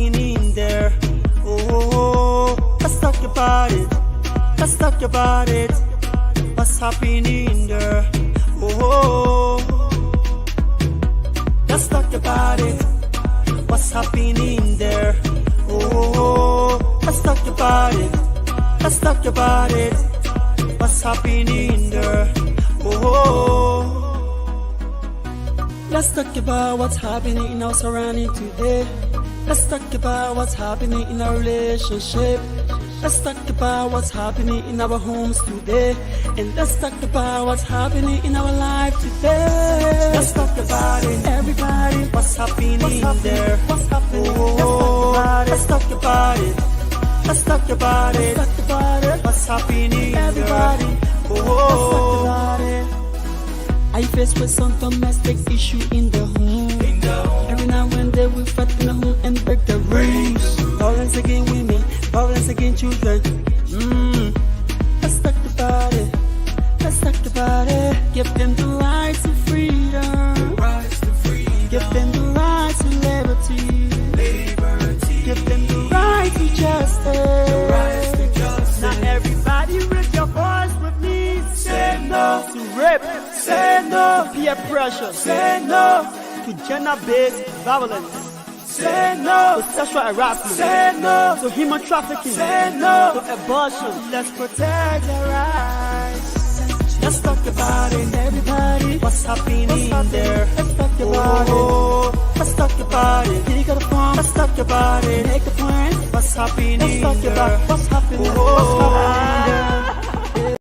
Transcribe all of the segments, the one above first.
happening there? Oh, let's talk about it. Let's talk about it. What's happening there? Oh, let's talk about it. What's happening there? Oh, let's talk about it. Let's talk about it. What's happening there? Oh, let's talk about what's happening in our surrounding today. Let's talk about what's happening in our relationship. Let's talk about what's happening in our homes today. And let's talk about what's happening in our life today. Let's talk about it, everybody. What's happening there? What's happening? Oh, let's talk about it. Let's talk about it. Let's talk about it. What's happening, everybody? Oh, let's talk about it. Are you faced with some domestic issue in the home? Every now and then we fight in the home and break the rules. Violence against women, violence against children. Let's talk about it. Let's talk about it. Give them the right to freedom. Give them the right to liberty. Give them the right to justice. Now everybody raise your voice with me. Say no to rape. Say no to peer pressure. Say no to gender-based violence. Say no to sexual harassment. Say no to human trafficking. Say no to abortion. Let's protect their rights. Let's talk about it, everybody. What's happening there? Let's talk about it. Let's talk about it. Pick up the phone. Let's talk about it. Make a plan. What's happening? Let's talk about what's happening. What's happening there?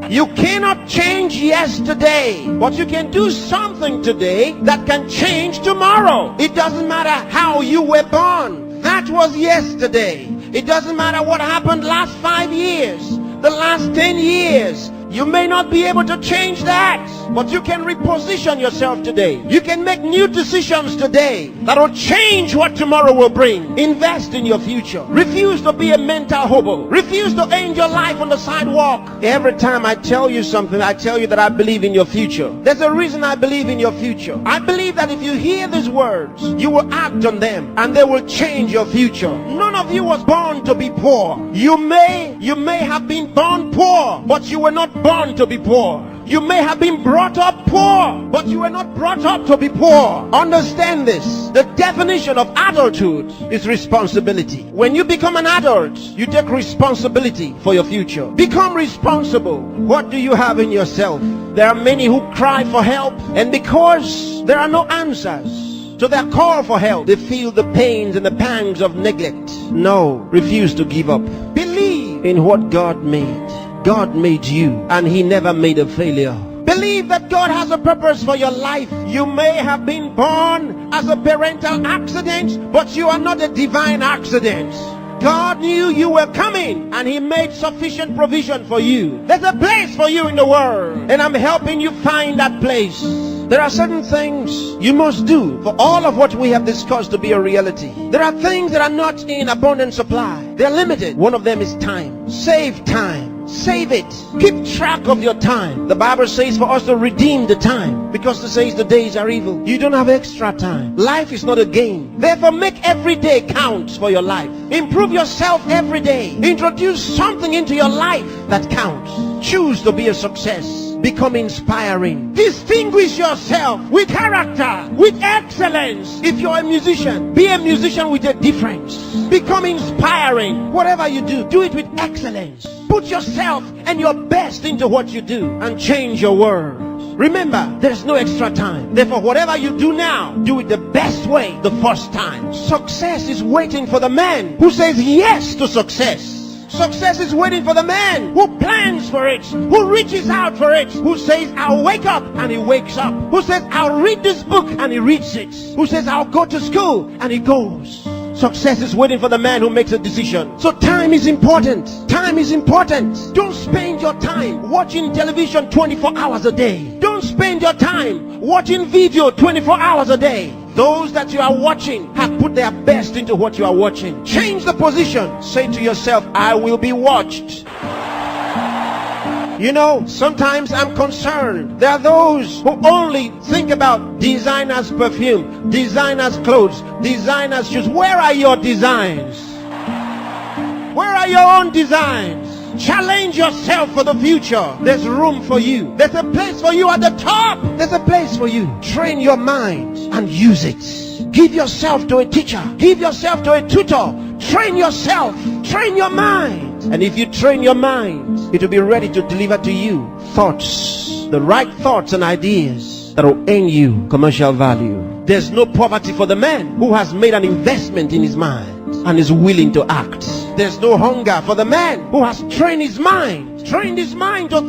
You cannot change yesterday, but you can do something today that can change tomorrow. It doesn't matter how you were born. That was yesterday. It doesn't matter what happened last 5 years, the last 10 years. You may not be able to change that, but you can reposition yourself today. You can make new decisions today that will change what tomorrow will bring. Invest in your future. Refuse to be a mental hobo. Refuse to end your life on the sidewalk. Every time I tell you something, I tell you that I believe in your future. There's a reason I believe in your future. I believe that if you hear these words, you will act on them and they will change your future. None of you was born to be poor. You may have been born poor, but you were not born to be poor. You may have been brought up poor, but you were not brought up to be poor. Understand this. The definition of adulthood is responsibility. When you become an adult, you take responsibility for your future. Become responsible. What do you have in yourself? There are many who cry for help, and because there are no answers to their call for help, they feel the pains and the pangs of neglect. No, refuse to give up. Believe in what God made. God made you, and He never made a failure. Believe that God has a purpose for your life. You may have been born as a parental accident, but you are not a divine accident. God knew you were coming, and He made sufficient provision for you. There's a place for you in the world, and I'm helping you find that place. There are certain things you must do for all of what we have discussed to be a reality. There are things that are not in abundant supply. They're limited. One of them is time. Save time. Save it. Keep track of your time. The Bible says for us to redeem the time, because it says the days are evil. You don't have extra time. Life is not a game. Therefore, make every day count for your life. Improve yourself every day. Introduce something into your life that counts. Choose to be a success. Become inspiring. Distinguish yourself with character, with excellence. If you're a musician, be a musician with a difference. Become inspiring. Whatever you do, do it with excellence. Put yourself and your best into what you do and change your world. Remember, there's no extra time. Therefore, whatever you do now, do it the best way the first time. Success is waiting for the man who says yes to success. Success is waiting for the man who plans for it, who reaches out for it, who says, I'll wake up, and he wakes up, who says, I'll read this book, and he reads it, who says, I'll go to school, and he goes. Success is waiting for the man who makes a decision. So time is important. Time is important. Don't spend your time watching television 24 hours a day. Don't spend your time watching video 24 hours a day. Those that you are watching have put their best into what you are watching. Change the position. Say to yourself, I will be watched. You know, sometimes I'm concerned. There are those who only think about designers' perfume, designers' clothes, designers' shoes. Where are your designs? Where are your own designs? Challenge yourself for the future. There's room for you. There's a place for you at the top. There's a place for you. Train your mind and use it. Give yourself to a teacher. Give yourself to a tutor. Train yourself. Train your mind. And if you train your mind, it will be ready to deliver to you thoughts, the right thoughts and ideas that will earn you commercial value. There's no poverty for the man who has made an investment in his mind and is willing to act. There's no hunger for the man who has trained his mind to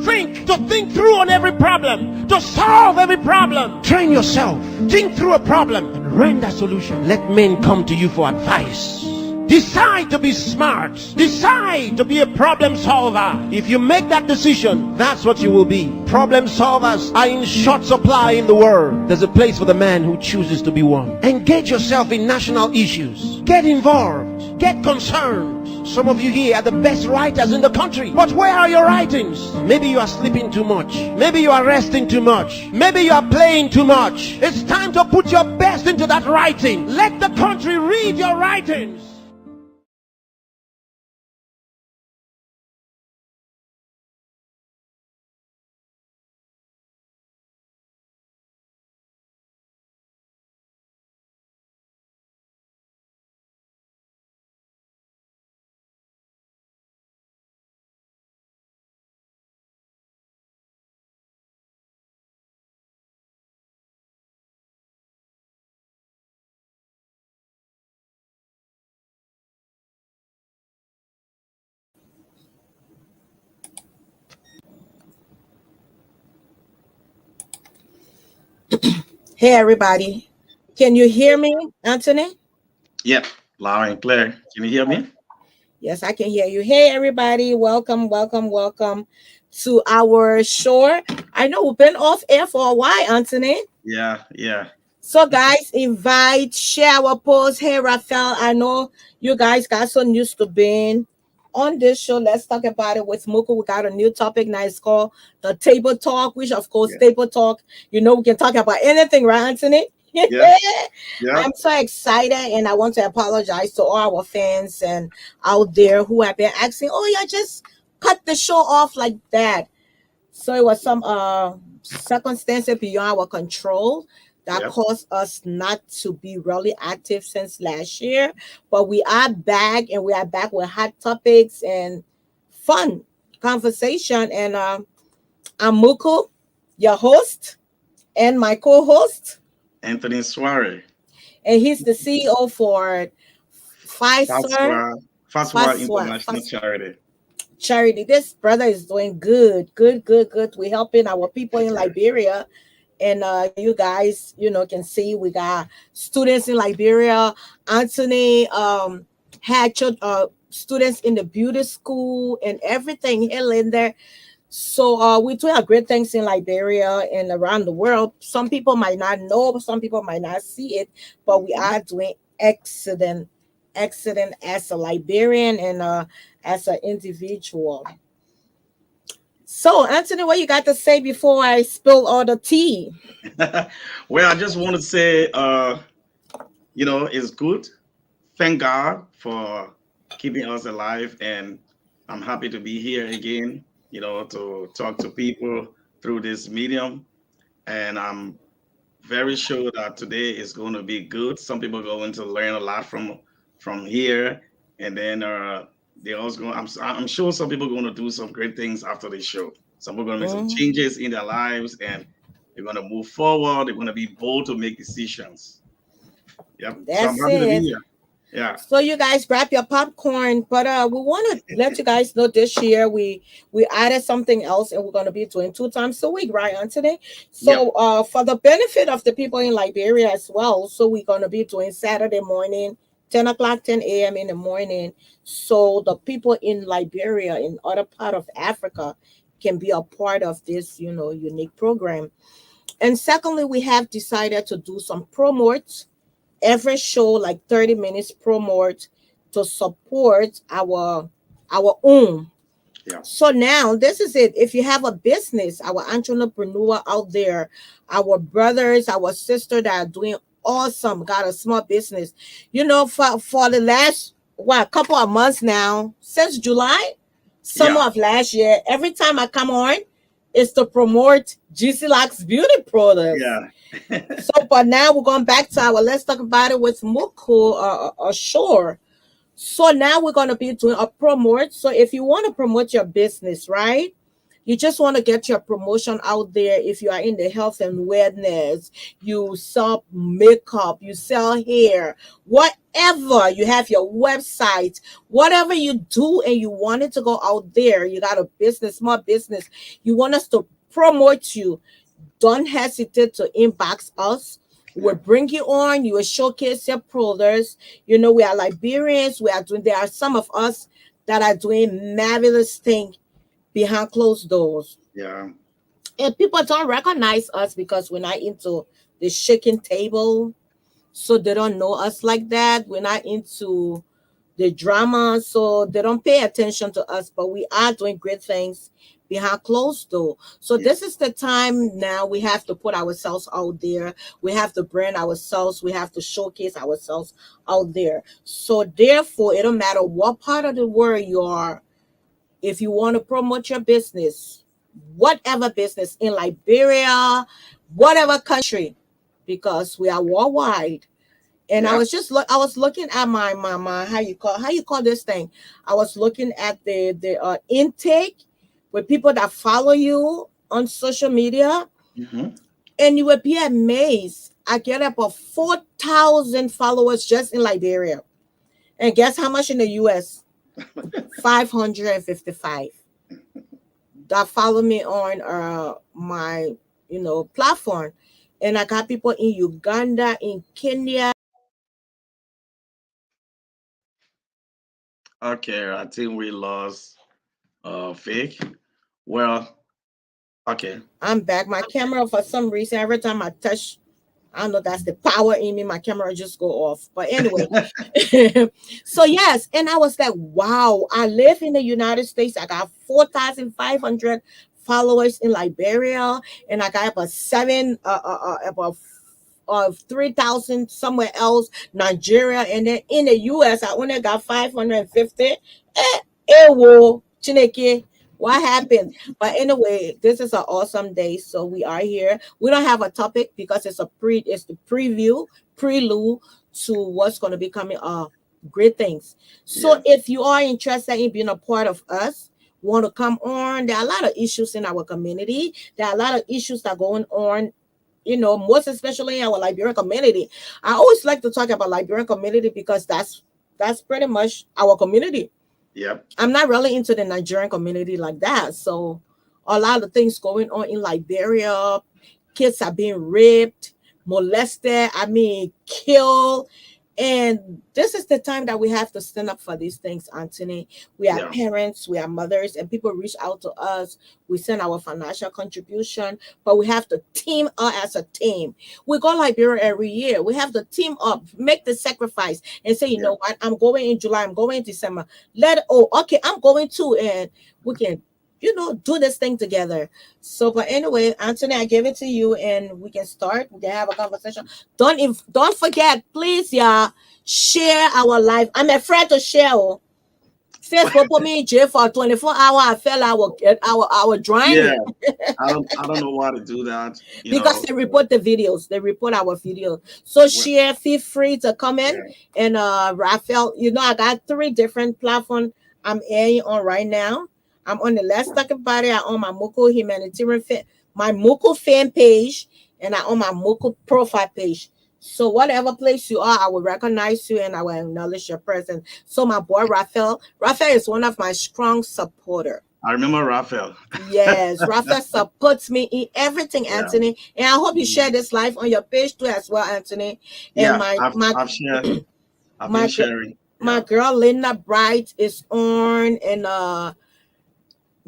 think through on every problem, to solve every problem. Train yourself. Think through a problem and render solution. Let men come to you for advice. Decide to be smart. Decide to be a problem solver. If you make that decision, that's what you will be. Problem solvers are in short supply in the world. There's a place for the man who chooses to be one. Engage yourself in national issues. Get involved. Get concerned. Some of you here are the best writers in the country. But where are your writings? Maybe you are sleeping too much. Maybe you are resting too much. Maybe you are playing too much. It's time to put your best into that writing. Let the country read your writings. Hey, everybody. Can you hear me, Anthony? Yep, loud and clear. Can you hear me? Yes, I can hear you. Hey, everybody. Welcome, welcome, welcome to our show. I know we've been off air for a while, Anthony. Yeah. So, guys, invite, share our post. Hey, Raphael, I know you guys got so used to being on this show. Let's talk about it with Muku. We got a new topic now. It's called the table talk, which, of course, Yeah. table talk, we can talk about anything, right, Anthony? Yeah. Yeah. I'm so excited, and I want to apologize to all our fans and out there who have been asking, "Oh, yeah, just cut the show off like that." So it was some circumstances beyond our control that Yep. caused us not to be really active since last year. But we are back, and we are back with hot topics and fun conversation. And I'm Muku, your host, and my co-host, Anthony Suarez. and he's the CEO for Pfizer Fastwell International Charity. Charity. This brother is doing good. We're helping our people in Liberia, and you guys, can see we got students in Liberia. Anthony had students in the beauty school and everything here in there. So we're doing great things in Liberia and around the world. Some people might not know, some people might not see it, but we are doing excellent as a Liberian and as an individual. So, Anthony, what you got to say before I spill all the tea? Well, I just want to say, it's good. Thank God for keeping us alive, and I'm happy to be here again. To talk to people through this medium, and I'm very sure that today is going to be good. Some people are going to learn a lot from here, and then they also going. I'm sure some people are going to do some great things after the show. Some people are going to make some Mhm. changes in their lives, and they're going to move forward. They're going to be bold to make decisions. Yep. So I'm That's happy to be it. here. Yeah. So you guys grab your popcorn, but we want to let you guys know this year we added something else, and we're going to be doing 2 times a week, right, on today. Yep. So for the benefit of the people in Liberia as well, so we're going to be doing Saturday morning, 10 o'clock, 10 a.m. in the morning, so the people in Liberia in other part of Africa can be a part of this, unique program. And secondly, we have decided to do some promotes every show, like 30 minutes promote, to support our own. Yeah. So now this is it. If you have a business, our entrepreneur out there, our brothers, our sister that are doing awesome, got a small business, for the last couple of months now, since July, summer Yeah. of last year, every time I come on, is to promote GC Locks beauty products. Yeah. So, but now we're going back to our let's talk about it with Muku Shore. So now we're going to be doing a promote. So if you want to promote your business, right? You just want to get your promotion out there. If you are in the health and wellness, you sell makeup, you sell hair, whatever, you have your website, whatever you do and you want it to go out there, you got a business, small business, you want us to promote you, don't hesitate to inbox us. We'll Yeah. bring you on. You will showcase your products. We are Liberians. We are doing. There are some of us that are doing marvelous things behind closed doors, Yeah. and people don't recognize us because we're not into the shaking table, so they don't know us like that. We're not into the drama, so they don't pay attention to us, but we are doing great things behind closed door. So Yeah. this is the time now we have to put ourselves out there. We have to brand ourselves. We have to showcase ourselves out there. So therefore, it don't matter what part of the world you are, if you want to promote your business, whatever business in Liberia, whatever country, because we are worldwide. And I Yeah. was I was looking at my how you call this thing. I was looking at the intake with people that follow you on social media, Hmm. and you would be amazed. I get about 4,000 followers just in Liberia, and guess how much in the U.S.? 555 that follow me on my platform, and I got people in Uganda, in Kenya. Okay. I think we lost Fake. Well, okay. I'm back. My camera, for some reason, every time I touch, I don't know, that's the power in me. My camera just go off. But anyway, so yes, and I was like, wow, I live in the United States. I got 4,500 followers in Liberia, and I got about about 3,000 somewhere else, Nigeria, and then in the US, I only got 550. Ewo, Chineke, what happened? But anyway, this is an awesome day. So we are here. We don't have a topic because it's the preview, prelude to what's going to be coming great things. So Yeah. if you are interested in being a part of us, want to come on, there are a lot of issues in our community. There are a lot of issues that are going on, most especially in our Liberian community. I always like to talk about Liberian community because that's pretty much our community. Yep. I'm not really into the Nigerian community like that. So a lot of things going on in Liberia. Kids are being raped, molested, killed. And this is the time that we have to stand up for these things, Anthony. We are Yeah. parents, we are mothers, and people reach out to us. We send our financial contribution, but we have to team up as a team. We go Liberia every year. We have to team up, make the sacrifice, and say, you Yeah. know what, I'm going in July, I'm going in December. Okay, I'm going too, and we can. do this thing together. So, but anyway, Anthony, I give it to you, and we can start. We can have a conversation. Don't forget, please, y'all, share our life. I'm afraid to share. Oh. Facebook put me in jail for 24 hours. I felt our Yeah, driving I don't know why to do that. because they report the videos. They report our video. So Well, share, feel free to comment. yeah, And Raphael, I got 3 different platforms I'm airing on right now. I'm on the Let's Talk About It. I on my Muku humanitarian my Muku fan page, and I on my Muku profile page. So whatever place you are, I will recognize you and I will acknowledge your presence. So my boy Raphael is one of my strong supporter. I remember Raphael. Yes, Rafa supports me in everything, Yeah, Anthony. And I hope you share mm, this live on your page too as well, Anthony. And yeah. I've shared. I've been my gir- sharing. my Yeah, girl Linda Bright is on, and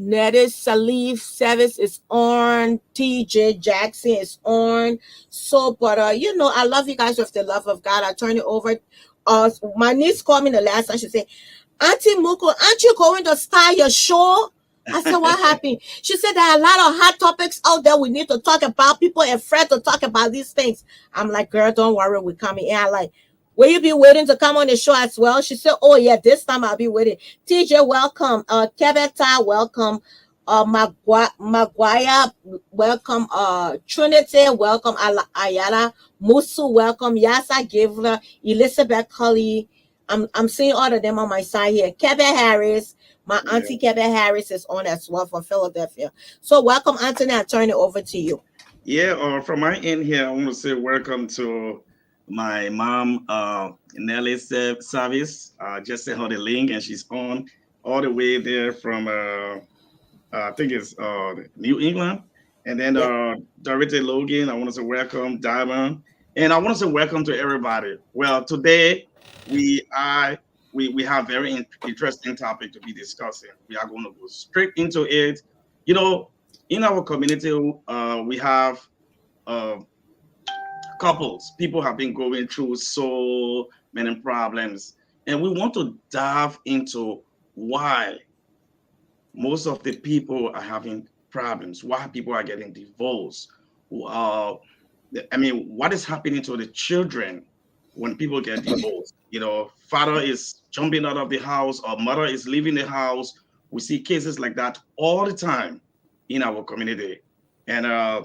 Nettie Salif Service is on, TJ Jackson is on. So, but I love you guys with the love of God. I turn it over. My niece called me the last time. She said, Auntie Moko, aren't you going to start your show? I said, what happened? She said there are a lot of hot topics out there we need to talk about. People are afraid to talk about these things. I'm like, girl, don't worry, we're coming. And I like, will you be waiting to come on the show as well? She said, oh yeah, this time I'll be waiting. TJ, welcome. Keveta, welcome. Maguire, welcome. Trinity, welcome. Ayala, Musu, welcome. Yasa Givler, Elizabeth Cully. I'm seeing all of them on my side here. Kevin Harris, my yeah, auntie Kevin Harris is on as well from Philadelphia. So welcome, Anthony. I turn it over to you. yeah. From my end here, I want to say welcome to my mom, Nelly Service. Just sent her the link, and she's on all the way there from I think it's New England. And then Yeah. Dorothy Logan, I want to say welcome, Diamond. And I want to say welcome to everybody. Well, today we are we have very interesting topic to be discussing. We are going to go straight into it. You know, in our community, we have uh, couples. People have been going through so many problems, and we want to dive into why most of the people are having problems, why people are getting divorced. Uh, I mean, what is happening to the children when people get divorced? Father is jumping out of the house or mother is leaving the house. We see cases like that all the time in our community. And I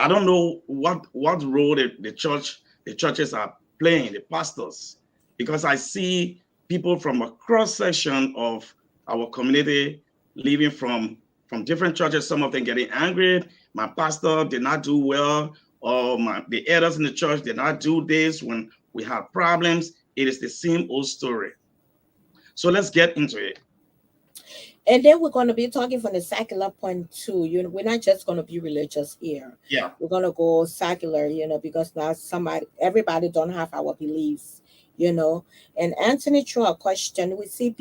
don't know what role the churches are playing, the pastors, because I see people from a cross section of our community leaving from different churches. Some of them getting angry. My pastor did not do well, or the elders in the church did not do this when we have problems. It is the same old story. So let's get into it. And then we're going to be talking from the secular point too. We're not just going to be religious here. Yeah, We're going to go secular, because now everybody don't have our beliefs, you know. And Anthony threw a question. We see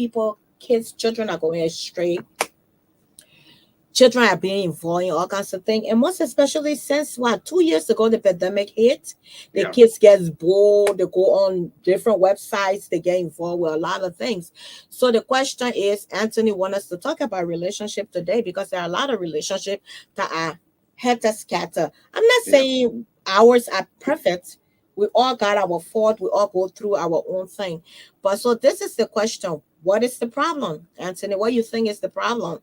children are going astray. Children are being involved in all kinds of things, and most especially since 2 years ago the pandemic hit, the yeah, kids get bored, they go on different websites, they get involved with a lot of things. So the question is, Anthony wants us to talk about relationship today because there are a lot of relationships that are helter scatter. I'm not yeah, saying ours are perfect. We all got our fault, we all go through our own thing. But so this is the question: what is the problem, Anthony? What you think is the problem?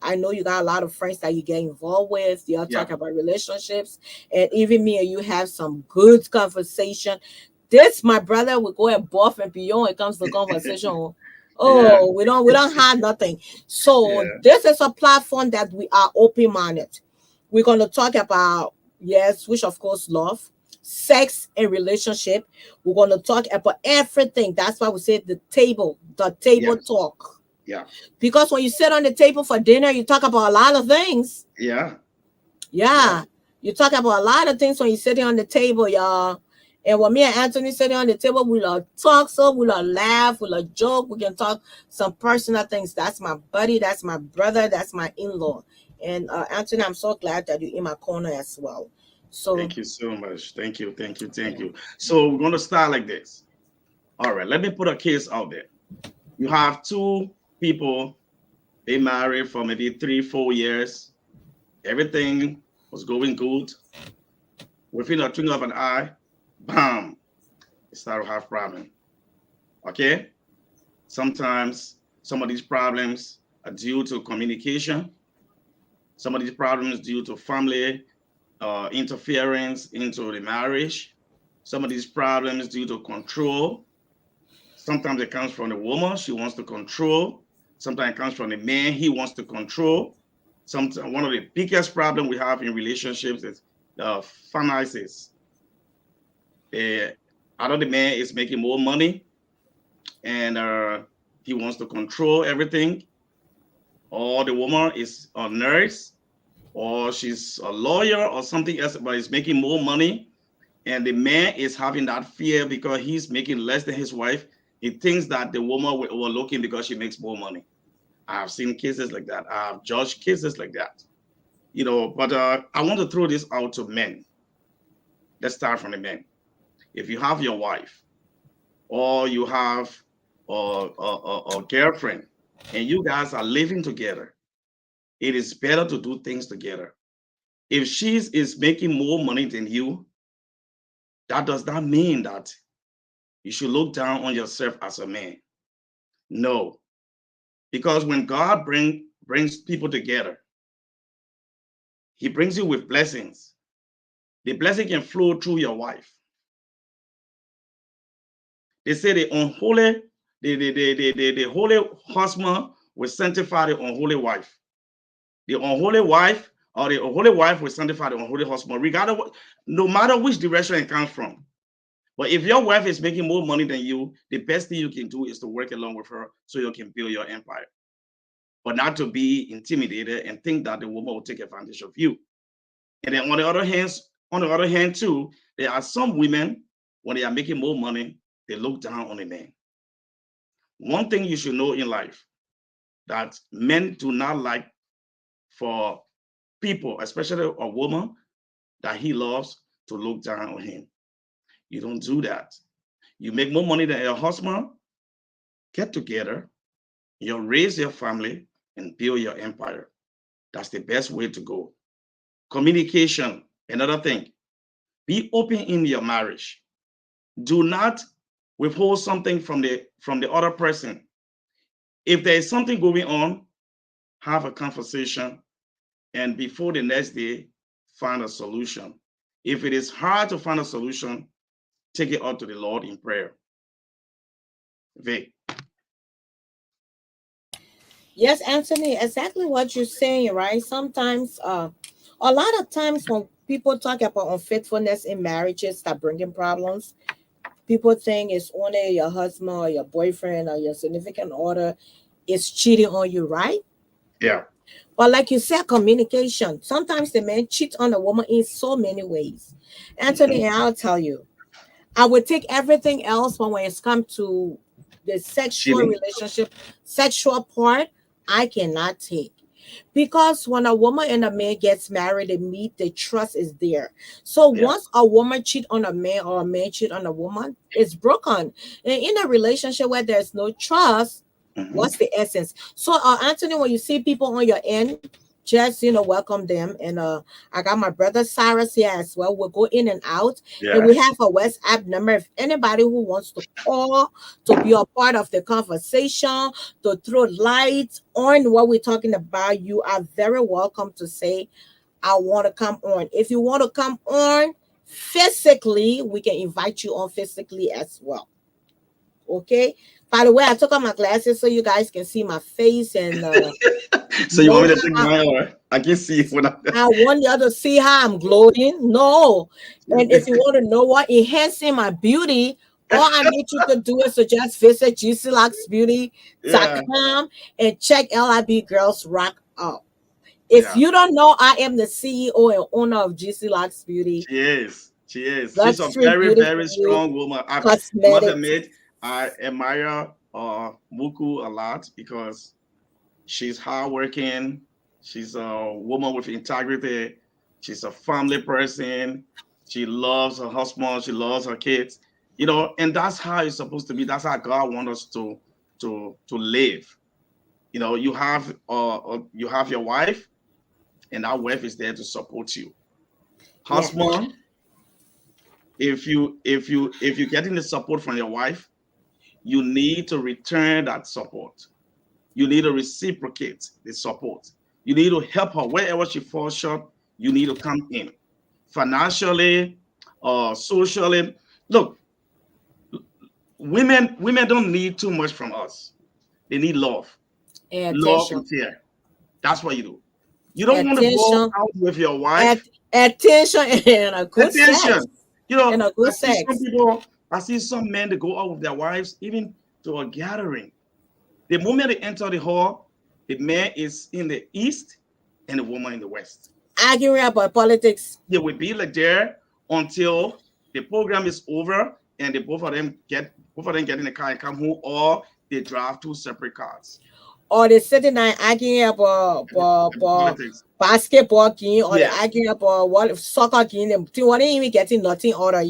I know you got a lot of friends that you get involved with. You're yeah, talking about relationships, and even me and you have some good conversation. This, my brother, will go above and beyond when it comes to conversation. yeah, Oh, we don't have nothing. So yeah, this is a platform that we are open minded. We're gonna talk about, yes, which of course love, sex, and relationship. We're gonna talk about everything. That's why we say the table yes, talk. yeah, Because when you sit on the table for dinner, you talk about a lot of things. yeah, yeah, Yeah. You talk about a lot of things when you're sitting on the table, y'all. And when me and Anthony sitting on the table, we'll talk, so we'll laugh, we'll joke, we can talk some personal things. That's my buddy, that's my brother, that's my in-law. And Anthony, I'm so glad that you're in my corner as well. So Thank you so much. Thank you, thank you, thank you. So we're going to start like this. All right, let me put a case out there. You have two people, They married for maybe 3, 4 years. Everything was going good. Within a twinkle of an eye, bam, they start to have problem. Okay? Sometimes some of these problems are due to communication. Some of these problems due to family interference into the marriage. Some of these problems due to control. Sometimes it comes from the woman, she wants to control. Sometimes it comes from the man, he wants to control. Sometimes one of the biggest problems we have in relationships is finances. Uh, Either the man is making more money and he wants to control everything, or the woman is a nurse, or she's a lawyer or something else, but is making more money. And the man is having that fear because he's making less than his wife. He thinks that the woman will overlook him because she makes more money. I have seen cases like that. I have judged cases like that. But I want to throw this out to men. Let's start from the men. If you have your wife or you have a girlfriend and you guys are living together, it is better to do things together. If she is making more money than you, that does not mean that you should look down on yourself as a man. No, because when God brings people together, he brings you with blessings. The blessing can flow through your wife. They say the holy husband will sanctify the unholy wife. The unholy wife or the holy wife will sanctify the unholy husband, no matter which direction it comes from. But if your wife is making more money than you, the best thing you can do is to work along with her so you can build your empire. But not to be intimidated and think that the woman will take advantage of you. And then on the other hand too, there are some women, when they are making more money, they look down on a man. One thing you should know in life, that men do not like for people, especially a woman that he loves, to look down on him. You don't do that. You make more money than your husband, get together, you raise your family and build your empire. That's the best way to go. Communication, another thing. Be open in your marriage. Do not withhold something from the other person. If there is something going on, have a conversation, and before the next day, find a solution. If it is hard to find a solution, take it up to the Lord in prayer. Vic. Yes, Anthony, exactly what you're saying, right? Sometimes, a lot of times when people talk about unfaithfulness in marriages that bringing problems, people think it's only your husband or your boyfriend or your significant other is cheating on you, right? Yeah. But like you said, communication. Sometimes the man cheats on a woman in so many ways. Anthony, and I'll tell you, I would take everything else, but when it's come to the sexual Cheating. relationship, sexual part, I cannot take. Because when a woman and a man gets married, they meet, the trust is there. So Yeah. once a woman cheat on a man or a man cheat on a woman, it's broken. And in a relationship where there's no trust, Mhm. what's the essence? So Anthony, when you see people on your end, just welcome them. And I got my brother Cyrus here as well. We'll go in and out. And Yeah. we have a WhatsApp number. If anybody who wants to call to be a part of the conversation, to throw light on what we're talking about, you are very welcome to say, I want to come on. If you want to come on physically, we can invite you on physically as well. Okay. By the way, I took off my glasses so you guys can see my face and So you want me no, to take mine, or I can see it when I'm I want y'all to see how I'm gloating. No. And if you want to know what enhancing my beauty, all I need you to do is to just visit Yeah. GCLuxBeauty.com and check LIB Girls Rock Up. If Yeah. you don't know, I am the CEO and owner of GC Lux Beauty. She is. She is. She's a Luxury very, Beauty for very You, strong woman. I must cosmetics. admit, I admire Muku a lot because she's hardworking. She's a woman with integrity. She's a family person. She loves her husband. She loves her kids. And that's how it's supposed to be. That's how God wants us to live. You know, you have your wife, and that wife is there to support you. Yeah. Husband, if you're getting the support from your wife, you need to return that support. You need to reciprocate the support. You need to help her wherever she falls short. You need to come in financially or socially. Look, women don't need too much from us. They need love Attention. and care. That's what you do. You don't want to go Attention. out with your At wife. attention and a good sex. Attention. You know, And a I good see some sex. people, I see some men that go out with their wives, even to a gathering. The moment they enter the hall, the man is in the east and the woman in the west. Arguing about politics. They will be like there until the program is over and both of them get in the car and come home, or they drive two separate cars. Or they sitting there arguing about Politics. basketball game, or they Yeah. arguing about what soccer game. They weren't even getting nothing order.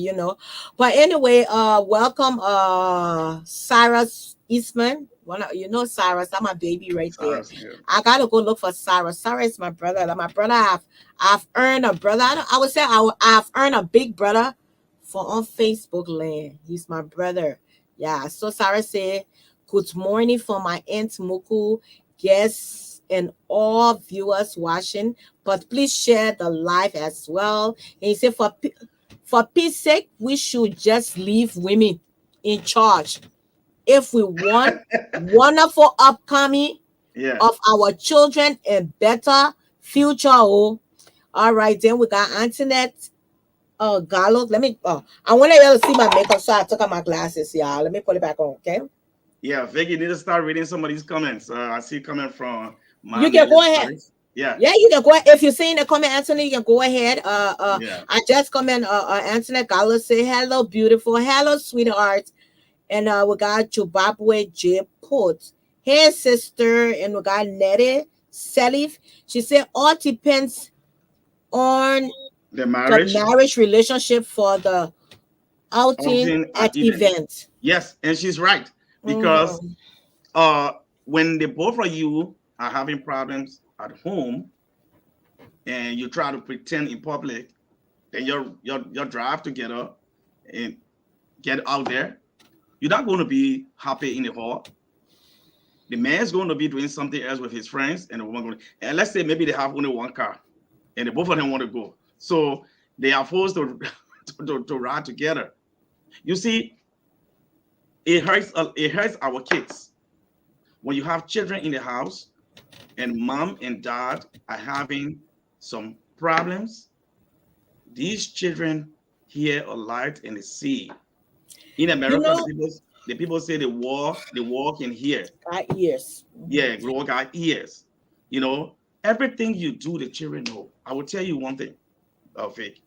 But anyway, welcome, Cyrus Eastman. Cyrus, that's my baby right there. Yeah. I gotta go look for Cyrus. Cyrus is my brother. Like my brother, I've earned a brother. I would say I've earned a big brother for on Facebook land. He's my brother. Yeah. So Cyrus said, "Good morning for my aunt Muku, guests and all viewers watching. But please share the live as well." And he said, for peace sake, we should just leave women in charge if we want wonderful upcoming Yeah. of our children and better future. Oh, all right. Then we got Antoinette Gallo. Let me. I want you to see my makeup, so I took out my glasses. Yeah, let me put it back on. Okay. Yeah, Vic, you need to start reading some of these comments. I see coming from You Mom can go Miller's ahead. Place. Yeah. Yeah, you can go ahead. If you're seeing the comment, Anthony, you can go ahead. Yeah. I just comment. Anthony Gallo say hello, beautiful, hello, sweetheart, and we got Zimbabwe J Port. Hey, sister, and we got Nettie Selif. She said all depends on The the marriage, marriage relationship for the outing outing at at events. events. Yes, and she's right. Because Mhm. uh when the both of you are having problems at home and you try to pretend in public, then your drive together and get out there, you're not going to be happy in the hall. The man's going to be doing something else with his friends, and the woman going. And let's say maybe they have only one car, and the both of them want to go, so they are forced to to ride together. You see, it hurts our kids when you have children in the house, and mom and dad are having some problems. These children hear a light and they see. In You America, know, the people say the walk in here. got ears. Yeah, grow got ears. You know, everything you do, the children know. I will tell you one thing, Vic.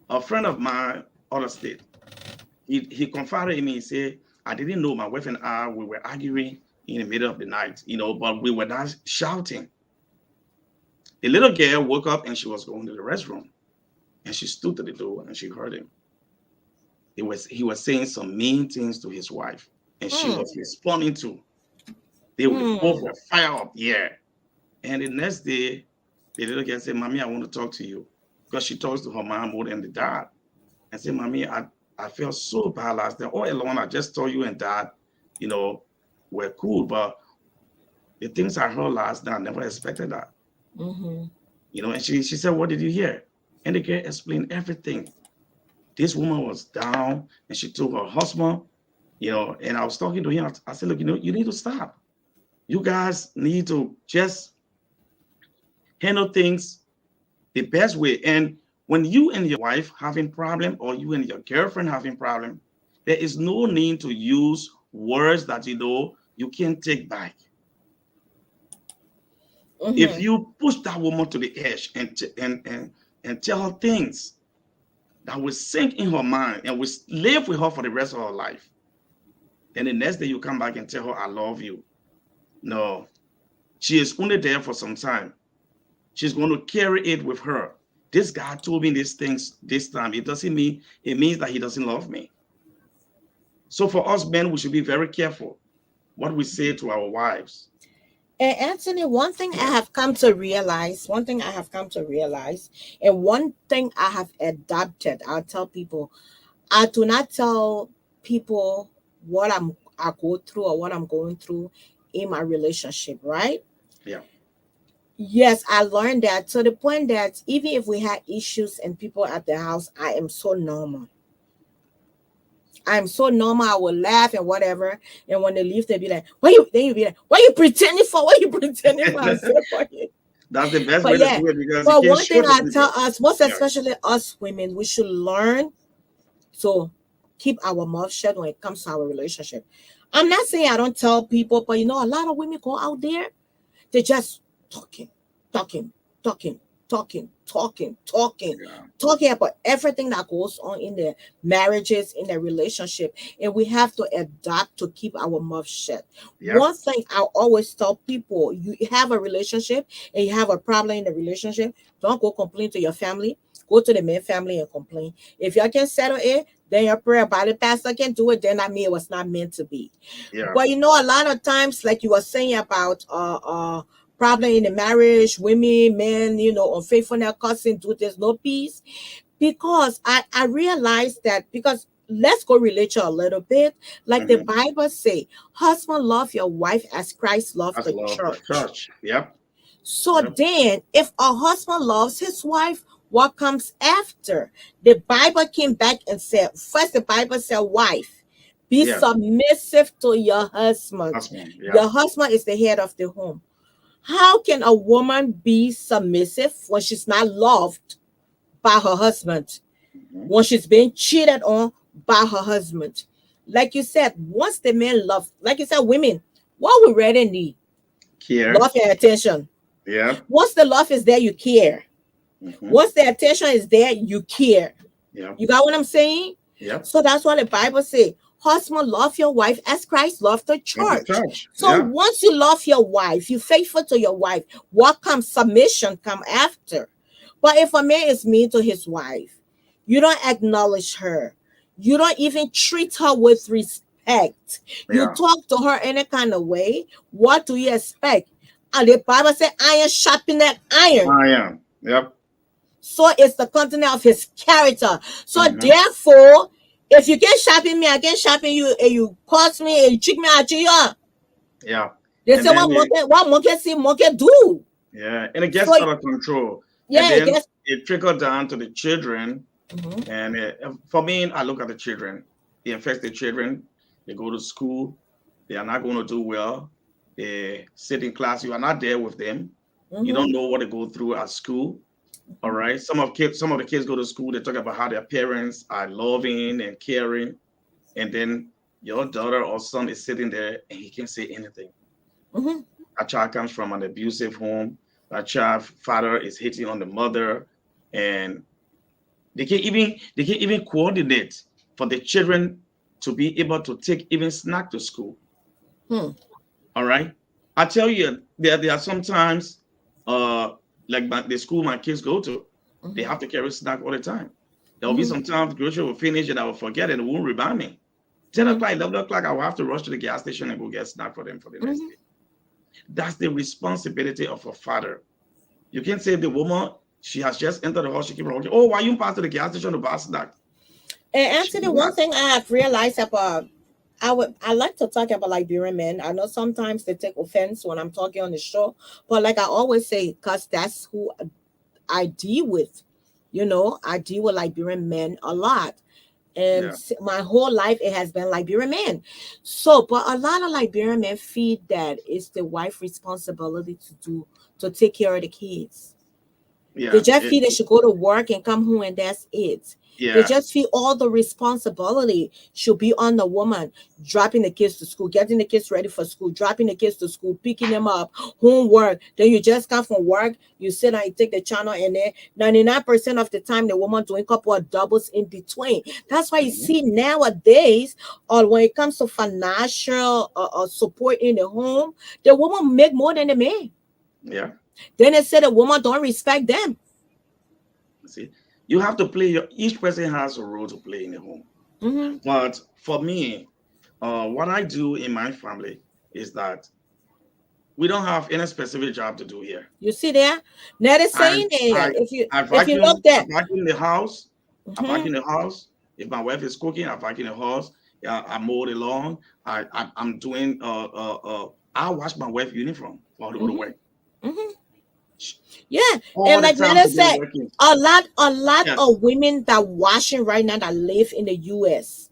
A friend of mine, other state, he confided in me. He said, I didn't know my wife and I, we were arguing in the middle of the night, but we were not shouting. The little girl woke up and she was going to the restroom, and she stood at the door and she heard him. He was saying some mean things to his wife, and she Hmm. was responding to. They were both Hmm. were fire up, yeah. And the next day, the little girl said, "Mommy, I want to talk to you," because she talks to her mom more than the dad. And said, "Mommy, I felt so bad last night. All along, I just told you and dad, you know, were cool, but the things I heard last night, I never expected that." Mm-hmm. And she said, "What did you hear?" And the girl explained everything. This woman was down and she told her husband, and I was talking to him. I said, "Look, you need to stop. You guys need to just handle things the best way. And when you and your wife having problem, or you and your girlfriend having problem, there is no need to use words that you can't take back. If Mm-hmm. you push that woman to the edge and tell her things that will sink in her mind and will live with her for the rest of her life, then the next day you come back and tell her, 'I love you.' No, she is only there for some time. She's going to carry it with her. This guy told me these things this time. It doesn't mean it means that he doesn't love me. So for us men, we should be very careful what we say to our wives. And Anthony, one thing I have come to realize, and one thing I have adopted, I'll tell people, I do not tell people what I go through or what I'm going through in my relationship, right? Yeah. Yes, I learned that to the point that even if we had issues and people at the house, I am so normal. I'm so normal. I will laugh and whatever. And when they leave, they'll be like, "Why you?" Then you be like, "What you pretending for? What you pretending for?" I said, "For you." That's the best But way to yeah, do it because you but can't one show thing the I tell people. us, most Yeah. especially us women, we should learn to keep our mouth shut when it comes to our relationship. I'm not saying I don't tell people, but a lot of women go out there, they just talking, talking, talking, Yeah. talking about everything that goes on in their marriages, in their relationship. And we have to adapt to keep our mouth shut. Yep. One thing I always tell people, you have a relationship and you have a problem in the relationship, don't go complain to your family. Go to the main family and complain. If y'all can settle it, then your prayer by the pastor can do it. Then I mean it was not meant to be. Yeah. But a lot of times, like you were saying about problem in the marriage, women, men, unfaithfulness, cussing, do there's no peace. Because I realized that because let's go religion a little bit. Like the Mm-hmm. Bible say, husband love your wife as Christ loved That's the love the church. church. Yep. So Yep. then, if a husband loves his wife, what comes after? The Bible came back and said, first, the Bible said, wife, be Yes. submissive to your husband. Husband. Your Yep. husband is the head of the home. How can a woman be submissive when she's not loved by her husband? Mm-hmm. When she's being cheated on by her husband? Like you said, once the man love, like you said, women, what we really need? Care. Love and attention. Yep. Once the love is there, you care. Mm-hmm. Once the attention is there, you care. Yep. You got what I'm saying? Yep. So that's what the Bible says. Husband, love your wife as Christ loved the Of the church. church. So Yeah. once you love your wife, you faithful to your wife, what comes? Submission come after. But if a man is mean to his wife, you don't acknowledge her. You don't even treat her with respect. You Yeah. talk to her any kind of way. What do you expect? And the Bible says, iron sharpened iron. I am. Yep. So it's the content of his character. So Mm-hmm. therefore, if you can sharpen me, I can sharpen you, and you cost me, and you trick me out you. Yeah. They And say then it, what monkey see, monkey do. yeah, and it So gets out of control. And yeah, I then guess. it trickles down to the children. Mhm, And for me, I look at the children. It affects the children. They go to school. They are not going to do well. They sit in class. You are not there with them. You don't mhm, know what they go through at school. All right. Some of the kids go to school. They talk about how their parents are loving and caring, and then your daughter or son is sitting there and he can't say anything. mhm. A child comes from an abusive home. A child father is hitting on the mother, and they can even coordinate for the children to be able to take even snack to school. Hmm. All right. I tell you, there are sometimes like the school my kids go to, they Mhm, have to carry snack all the time. There will be mhm, some times grocery will finish and I will forget and it won't remind me. 10 mhm, o'clock, 11 o'clock, I will have to rush to the gas station and go get snack for them for the next mhm. day. That's the responsibility of a father. You can't say the woman, she has just entered the house, she keep on walking. Oh, why you pass to the gas station to buy snack? And She Anthony, one what? thing I have realized about I like to talk about Liberian men. I know sometimes they take offense when I'm talking on the show, but like I always say, because that's who I deal with. I deal with Liberian men a lot. And Yeah. my whole life it has been Liberian men. So, but a lot of Liberian men feel that it's the wife responsibility to take care of the kids. They Yeah. just feel they should go to work and come home and that's it. They Yeah. just feel all the responsibility should be on the woman, dropping the kids to school, getting the kids ready for school, dropping the kids to school, picking them up, homework. Then you just come from work, you sit and you take the channel, and then 99% of the time the woman doing a couple of doubles in between. That's why you Mhm. see nowadays, or when it comes to financial support in the home, the woman make more than the man. Yeah. Then they say the woman don't respect them. See, you have to play each person has a role to play in the home. Mm-hmm. But for me, what I do in my family is that We don't have any specific job to do here. You see there? Now they're I saying there, I I if you vacuum. look I at, vacuum the house. I mhm, vacuum the house. If my wife is cooking, I vacuum the house. Yeah, I mow the lawn. I'm doing I wash my wife uniform for her to go to mhm, work. mhm. Sh- Yeah, All and the like time Nana to get said, working. a lot Yes. of women that washing right now that live in the U.S.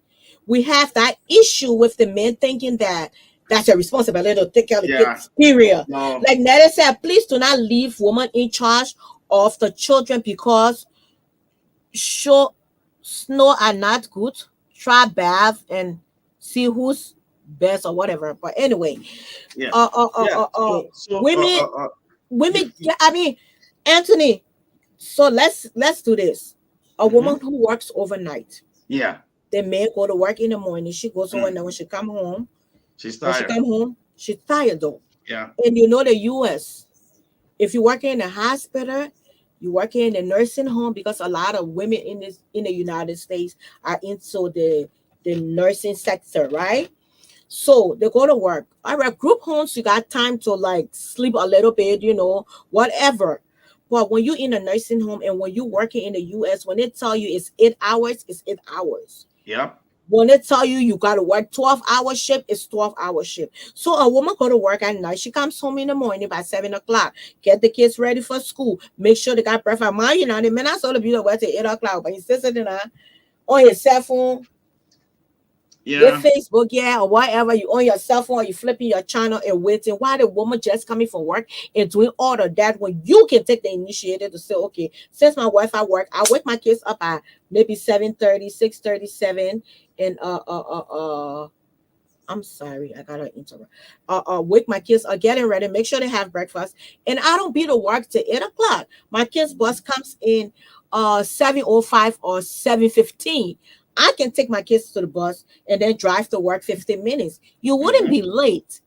We have that issue with the men thinking that that's a responsibility to take care of the Yeah. kids. Period. No. Like Nana said, please do not leave women in charge of the children because sure snow are not good. Try bath and see who's best or whatever. But anyway, Yeah. uh, uh, uh, Yeah. uh, uh So women, you, women. you I mean, Anthony. So let's do this. A hmm woman who works overnight. yeah. The man go to work in the morning. She goes over, and then Mm. She's when she tired. come home, she's tired though. Yeah. And you know the U.S. If you work in a hospital, you work in a nursing home because a lot of women in the United States are into the nursing sector, right? So they go to work. All right, group homes, you got time to like sleep a little bit, whatever. But when you're in a nursing home and when you're working in the US, when they tell you it's 8 hours, it's 8 hours. Yep. When they tell you you got to work 12-hour shift, it's 12-hour shift. So a woman go to work at night. She comes home in the morning by 7 o'clock, get the kids ready for school, make sure they got breakfast. Mind you, now the man I saw the beauty work till 8 o'clock, but he's still sitting there on his cell phone with Yeah. Facebook, yeah, or whatever, you on your cell phone, or you flipping your channel and waiting while the woman just coming from work and doing all of that when you can take the initiative to say, okay, since my wife at work, I wake my kids up at maybe 7:30, 6:37, and I'm sorry, I gotta interrupt. Wake my kids are getting ready, make sure they have breakfast, and I don't be to work till 8 o'clock. My kids' bus comes in 7:05 or 7:15. I can take my kids to the bus and then drive to work 15 minutes. You wouldn't hmm be late.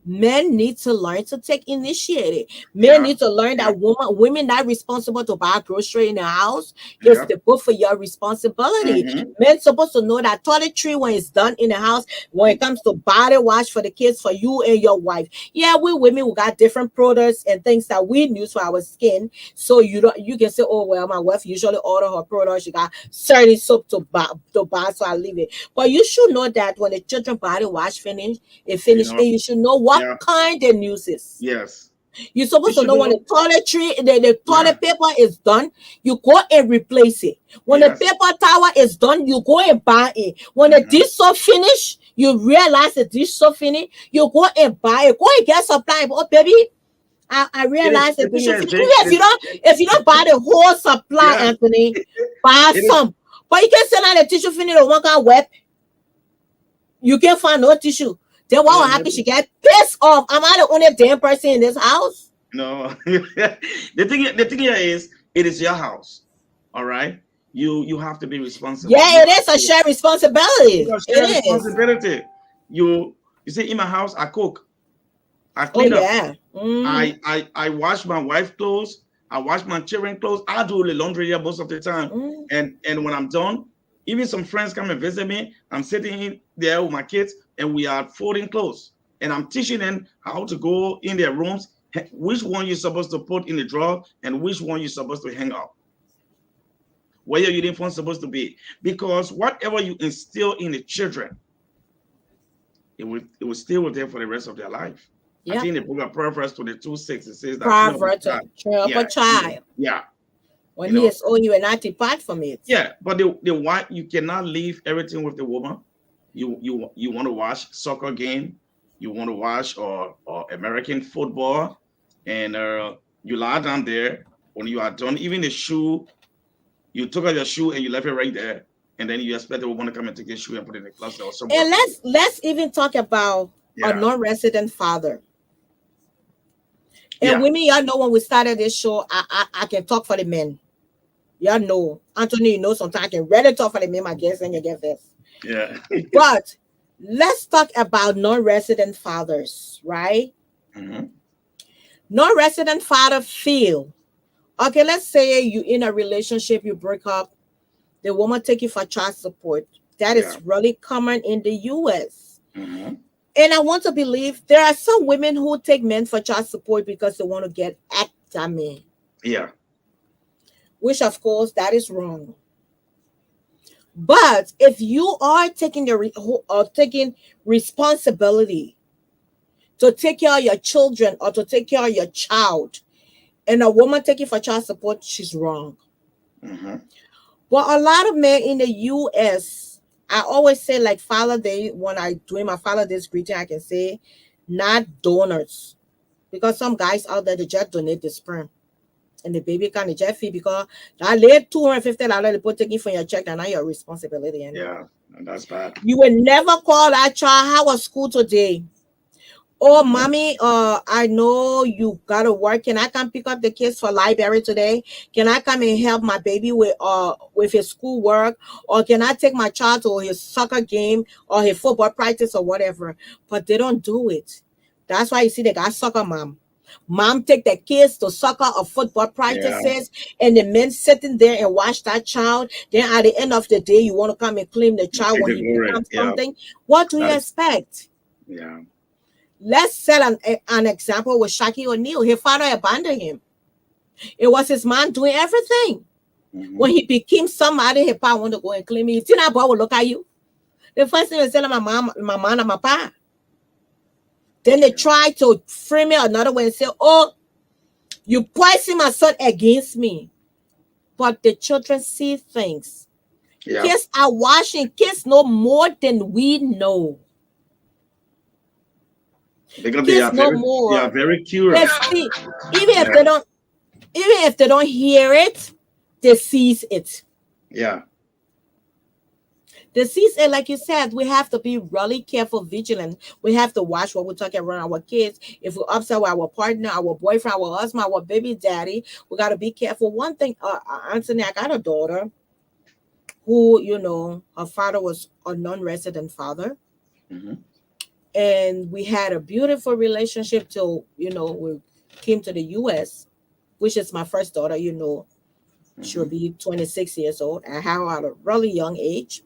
Men need to learn to take initiative. Men Yeah. need to learn Yeah. that women not responsible to buy grocery in the house. It's Yep. the book for your responsibility. hmm Men supposed to know that toiletry when it's done in the house, when it comes to body wash for the kids, for you and your wife. Yeah, we women we got different products and things that we use for our skin. So you can say, oh well, my wife usually order her products. She got certain soap to buy, so I leave it. But you should know that when the children body wash You finish, know. and you should know what Yeah. kind they uses. Yes. You're You supposed to should know when the know. toiletry, the Yeah. toilet paper is done, you go and replace it. When the Yes. paper towel is done, you go and buy it. When the hmm dish soap finish, you realize the dish soap finish, you go and buy it. Go and get supply. Oh baby, I It is. realize the The thing dish soap is, finish. Jake. Even It is. if you don't buy the whole supply, Yeah. Anthony, buy It is. some. But you can send out the tissue finish the one kind web. You can't find no tissue. Then what Oh, will happen? She get pissed off. Am I the only damn person in this house? no. The thing here is, it is your house. All right. You have to be responsible. Yeah, it is a shared responsibility. You share It is. responsibility. You see, in my house, I cook, I Oh clean up, yeah. Mm-hmm. I wash my wife clothes, I wash my children clothes. I do the laundry here most of the time. Mm-hmm. And when I'm done, even some friends come and visit me. I'm sitting in there with my kids and we are folding clothes. And I'm teaching them how to go in their rooms, which one you're supposed to put in the drawer and which one you're supposed to hang up, where your uniform supposed to be. Because whatever you instill in the children, it will stay with them for the rest of their life. I Yep. think in the book of Proverbs 22:6, it says that Proverbs to train up a yeah, child. yeah, When you he know, is old, you will not depart from it. yeah. But the wife, you cannot leave everything with the woman. You want to watch soccer game, you want to watch or American football, and you lie down there. When you are done, even the shoe, you took out your shoe and you left it right there, and then you expect the woman to come and take your shoe and put it in the closet or somewhere And for you. let's even talk about a Yeah, non-resident father. And yeah, women, y'all know when we started this show, I can talk for the men. Y'all know. Anthony, you know sometimes I can really talk for the men, my guess, and you get this. yeah. But let's talk about non-resident fathers, right? Mhm. Non-resident father feel. Okay, let's say you in a relationship, you break up, the woman take you for child support. That Yeah. is really common in the US. Mhm. And I want to believe there are some women who take men for child support because they want to get at a man, Yeah. which of course that is wrong. But if you are taking or taking responsibility to take care of your children or to take care of your child, and a woman taking for child support, she's wrong. Mm-hmm. But a lot of men in the US, I always say, like Father Day, when I doing my Father Day's greeting, I can say, not donors. Because some guys out there, they just donate the sperm. And the baby can just feed because I laid $250 they put taking from your check, and not your responsibility anymore. Yeah. That's bad. You will never call that child, how was school today? Oh, Mm-hmm. mommy, I know you gotta work. Can I come pick up the kids for library today? Can I come and help my baby with his schoolwork? Or can I take my child to his soccer game or his football practice or whatever? But they don't do it. That's why you see they got soccer mom. Mom take the kids to soccer or football Yeah. practices, and the men sitting there and watch that child. Then at the end of the day, you want to come and claim the You child take when the he glory. becomes Yeah. something. What do you That is. expect? Yeah. Let's set an example with Shaquille O'Neal. His father abandoned him. It was his man doing everything. Mm-hmm. When he became somebody, his pa wanted to go and claim him. You think that boy will look at you? The first thing they said, my mom, my man, and my pa. Then they Yeah. try to frame it another way and say, oh, you poison my son against me. But the children see things. Yeah. Kids are watching. Kids know more than we know. Because Kids know they are more. very They curious. see, even if Yeah. they don't, even if they don't hear it, they sees it. Yeah. The season, like you said, we have to be really careful, vigilant. We have to watch what we're talking around our kids. If we're upset with our partner, our boyfriend, our husband, our baby daddy, we got to be careful. One thing, Anthony, I got a daughter who, her father was a non-resident father. Mm-hmm. And we had a beautiful relationship till, we came to the US, which is my first daughter, she'll Mm-hmm. be 26 years old. I have her at a really young age.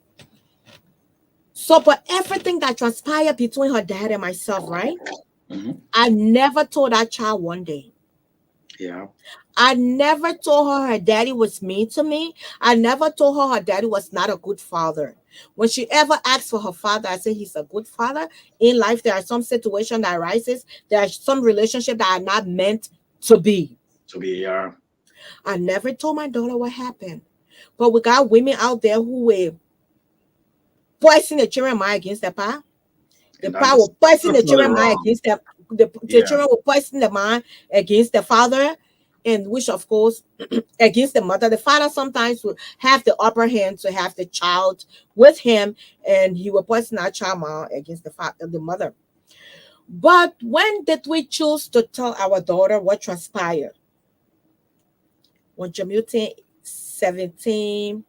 So, but everything that transpired between her dad and myself, right? Mm-hmm. I never told that child one day. Yeah. I never told her daddy was mean to me. I never told her daddy was not a good father. When she ever asked for her father, I said he's a good father. In life, there are some situation that arises. There are some relationship that are not meant to be. To be. Yeah. I never told my daughter what happened. But we got women out there who will poison the children mind against their pa. The And that pa is will poison the totally children mind wrong. against the Yeah. children will poison the mind against the father, and which of course against the mother. The father sometimes will have the upper hand to have the child with him, and he will poison that child mind against the mother. But when did we choose to tell our daughter what transpired? When Jamil turned 17,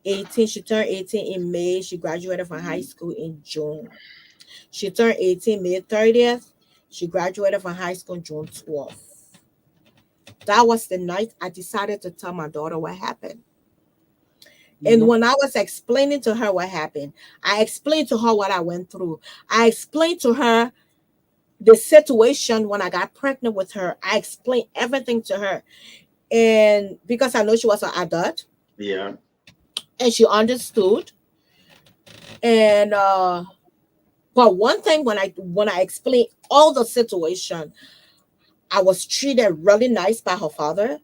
18, she turned 18 in May. She graduated from high Mm-hmm. school in June. She turned 18 May 30th. She graduated from high school June 12th. That was the night I decided to tell my daughter what happened. And Mm-hmm. when I was explaining to her what happened, I explained to her what I went through. I explained to her the situation when I got pregnant with her. I explained everything to her. And because I know she was an adult Yeah. and she understood. And but one thing when I explained all the situation, I was treated really nice by her father,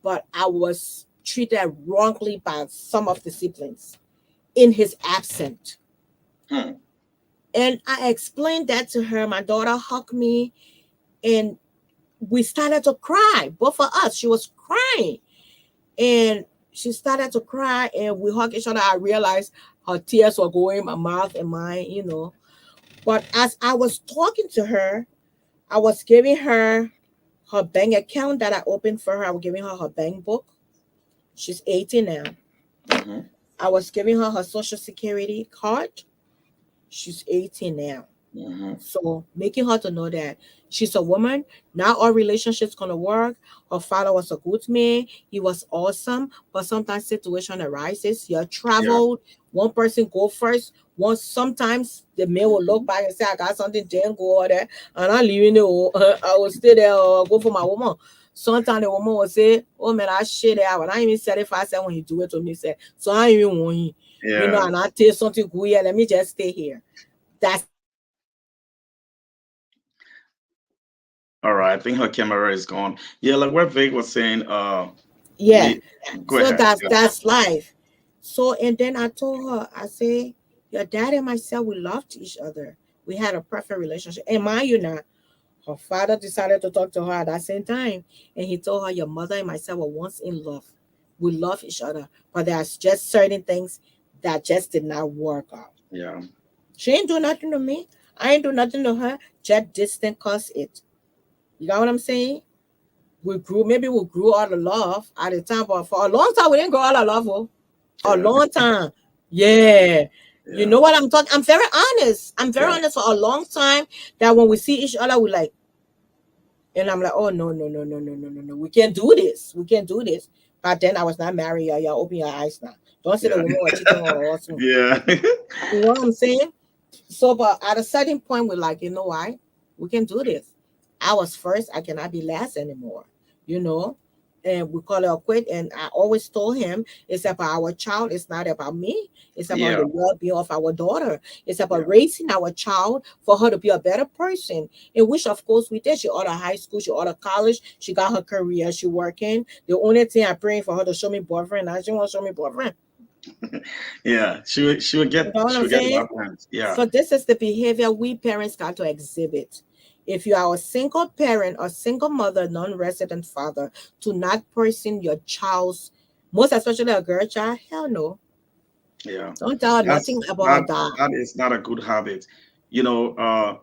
but I was treated wrongly by some of the siblings in his absence. Hmm. And I explained that to her. My daughter hugged me and we started to cry. Both of us. She was crying. And she started to cry and we hugged each other. I realized her tears were going in my mouth and mine. But as I was talking to her, I was giving her bank account that I opened for her. I was giving her bank book. She's 18 now. Mm-hmm. I was giving her social security card. She's 18 now. Mm-hmm. So making her to know that she's a woman. Not all relationships gonna work. Her father was a good man. He was awesome. But sometimes situation arises. You Yeah. traveled. one person go first. One sometimes the man will look back and say, I got something, then go over there, and I'm leaving it. I will stay there or go for my woman. Sometimes the woman will say, oh man, I shit there. But I even said if I said when you do it to me, say, so I ain't even want you. You know, Yeah. and I tell something good here. Let me just stay here. That's All right. I think her camera is gone. Yeah, like what Vic was saying. yeah. We go So ahead. that's life. So and then I told her, I say, your dad and myself, we loved each other. We had a perfect relationship. And mind you now, her father decided to talk to her at that same time. And he told her, your mother and myself were once in love. We love each other. But there's just certain things that just did not work out. Yeah. She ain't do nothing to me. I ain't do nothing to her. Just distant cause it. You got what I'm saying? Maybe we grew out of love at the time, but for a long time we didn't grow out of love. Oh. A Yeah. long time. Yeah. You Yeah. know what I'm talking? I'm very honest. I'm very Yeah. honest for a long time that when we see each other, we like, and I'm like, oh no, no, no, no, no, no, no, no. We can't do this. We can't do this. But then I was not married. Y'all open your eyes now. Don't say the Yeah. woman was cheating on her husband. Yeah. You know what I'm saying? So, but at a certain point, we're like, you know why? We can do this. I was first. I cannot be last anymore. You know, and we call it a quit. And I always told him, it's about our child. It's not about me. It's about Yeah. the well-being of our daughter. It's Yeah. about raising our child for her to be a better person. In which, of course, we did. She out of high school. She out of college. She got her career. She working. The only thing I'm praying for her to show me boyfriend. Now she won't show me boyfriend. Yeah. You know what she I'm would get saying? that point. Yeah. So this is the behavior we parents got to exhibit. If you are a single parent or single mother, non-resident father, to not person your child's, most especially a girl child, hell no. Yeah. Don't tell her That's nothing about her that dad. that is not a good habit. You know,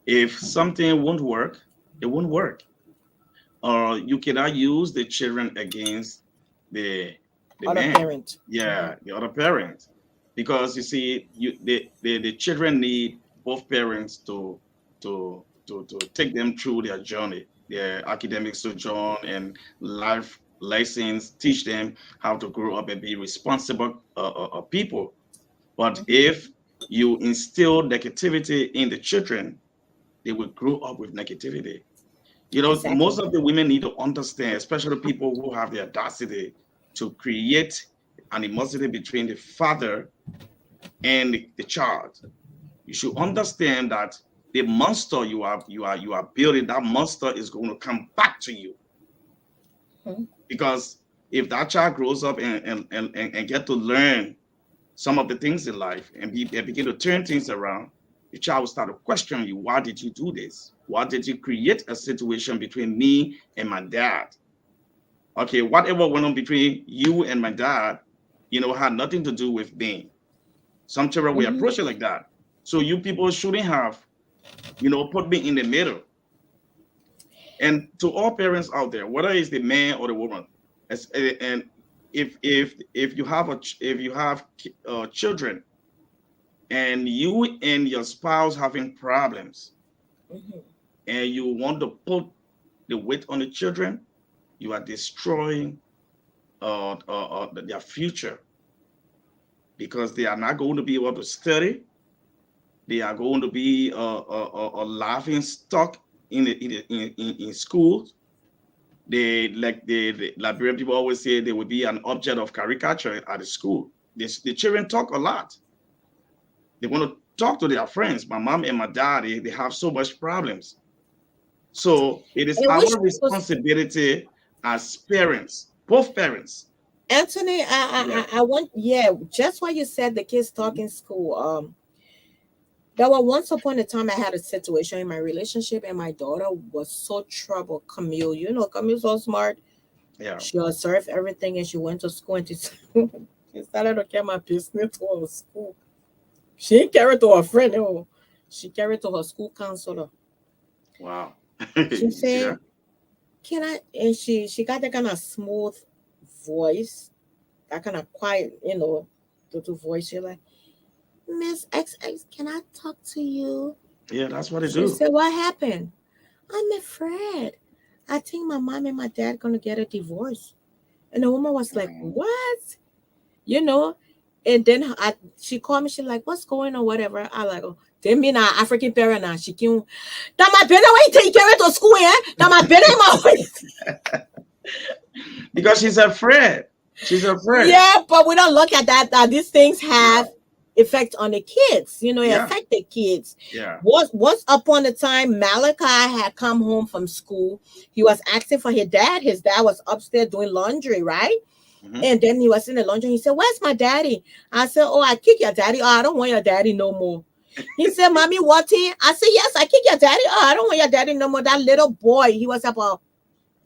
if something won't work, it won't work. Or you cannot use the children against the Other man. parent. Yeah, the other parent. Because you see, the children need both parents to take them through their journey, their academic sojourn and life lessons, teach them how to grow up and be responsible people. But Mhm. if you instill negativity in the children, they will grow up with negativity. You know, most Exactly. of the women need to understand, especially people who have the audacity to create animosity between the father and the child. You should understand that the monster you are building, that monster is going to come back to you. Mhm. Because if that child grows up and get to learn some of the things in life and begin to turn things around, the child will start to question you. Why did you do this? Why did you create a situation between me and my dad? Okay, whatever went on between you and my dad, had nothing to do with me. Some children will Mhm. approach it like that. So you people shouldn't have, put me in the middle. And to all parents out there, whether it's the man or the woman, and if you have children and you and your spouse having problems Mhm. and you want to put the weight on the children, you are destroying their future because they are not going to be able to study. They are going to be a laughing stock in schools. They like the Liberian people always say they will be an object of caricature at the school. The children talk a lot. They want to talk to their friends. My mom and my dad, they have so much problems. So it is And which our was responsibility as parents, both parents. Anthony, Yeah. I want, yeah, just what you said, the kids talk Mhm. in school. There was once upon a time I had a situation in my relationship, and my daughter was so trouble. Camille, you know, Camille's so smart. Yeah. She observed everything, and she went to school and she started to carry my business to her school. She didn't carry it to her friend, no. She carried it to her school counselor. Wow. She You see that? said, "Can I?" And she got that kind of smooth voice, that kind of quiet, little voice. She's like, "Miss XX, can I talk to you?" Yeah, that's what they She do. said, "What happened?" "I'm afraid. I think my mom and my dad gonna get a divorce." And the woman was like, Um, "What?" You know. And then she called me. She like, "What's going on? Whatever." I like, "Oh, they mean an African parent now." She came. That my baby, why you take care to school? That my baby, my Because she's afraid. She's afraid. yeah, but we don't look at that. That these things have effect on the kids. You know, it Yeah. affect the kids. Yeah. Once upon a time, Malachi had come home from school. He was asking for his dad. His dad was upstairs doing laundry, right? Mhm. And then he was in the laundry. He said, "Where's my daddy?" I said, "Oh, I kick your daddy. Oh, I don't want your daddy no more." He said, "Mommy, what?" I said, "Yes, I kick your daddy. Oh, I don't want your daddy no more." That little boy, he was about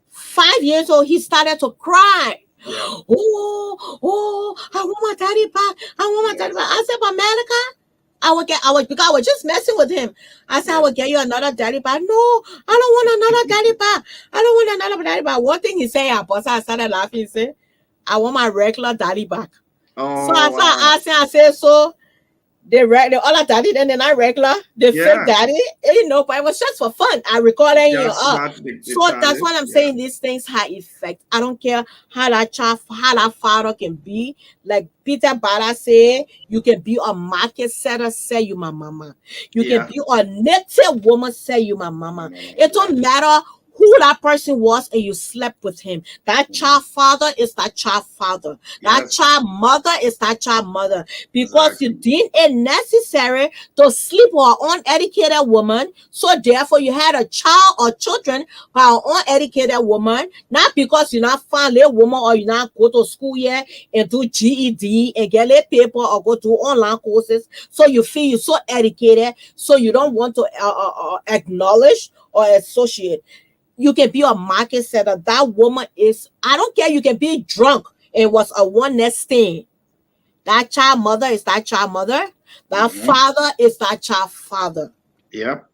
5 years old. He started to cry. Yeah. Oh, I want my daddy back. I want my daddy Yes. back. I said, "But Malachi, because I was just messing with him. I said, I Yeah. will get you another daddy back." "No, I don't want another daddy back. I don't want another daddy back." One thing he said, I started laughing. He said, "I want my regular daddy back." So Oh after wow. I asked him, I said, "So the other daddy, then they're not regular, the fake Yeah. daddy," but it was just for fun. I recorded him Just up. what the So that's child. what I'm Yeah. saying. These things have effect. I don't care how that father can be. Like Peter Bada said, you can be a market setter, say you my mama. You can Yeah. be a native woman, say you my mama. It Yeah. don't matter who that person was and you slept with him. That Mhm. child father is that child father. That Yes. child mother is that child mother. Because you Exactly. deemed it necessary to sleep with an uneducated woman. So therefore you had a child or children by an uneducated woman. Not because you're not find a woman or you not go to school yet and do GED and get a paper or go to online courses. So you feel you're so educated. So you don't want to acknowledge or associate. You can be a market setter. That woman is, I don't care, you can be drunk and was a one night stand. That child mother is that child mother. That Hmm. father is that child father. Yep.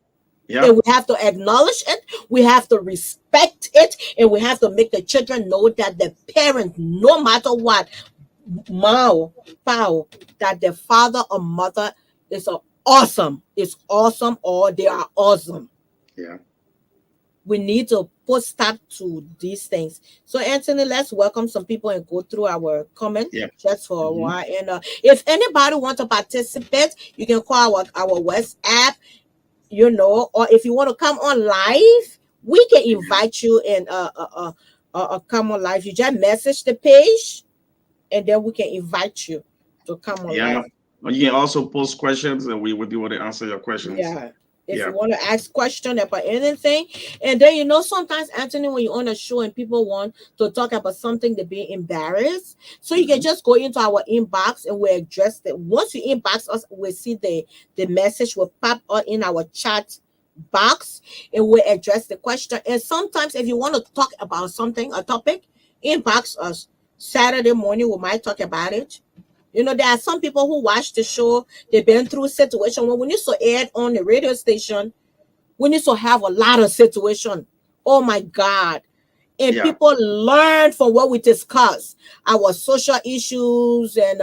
And Yep. we have to acknowledge it. We have to respect it. And we have to make the children know that the parent, no matter what, Mao, Pao, that the father or mother is awesome. Is awesome or they are awesome. Yeah. We need to put stop to these things. So, Anthony, let's welcome some people and go through our comment Yeah. just for a Hmm. while. And if anybody wants to participate, you can call our WhatsApp, or if you want to come on live, we can invite you and come on live. You just message the page, and then we can invite you to come on Yeah. live. You can also post questions, and we will be able to answer your questions. Yeah. If you Yeah. want to ask question about anything, and then sometimes Anthony, when you're on a show and people want to talk about something, they're being embarrassed. So you can Hmm. just go into our inbox and we address it. Once you inbox us, we see the message will pop out in our chat box and we address the question. And sometimes if you want to talk about something, a topic, inbox us. Saturday morning we might talk about it. There are some people who watch the show, they've been through situation when we need to add on the radio station, we need to have a lot of situation. Oh my God. And Yeah. people learn from what we discuss, our social issues and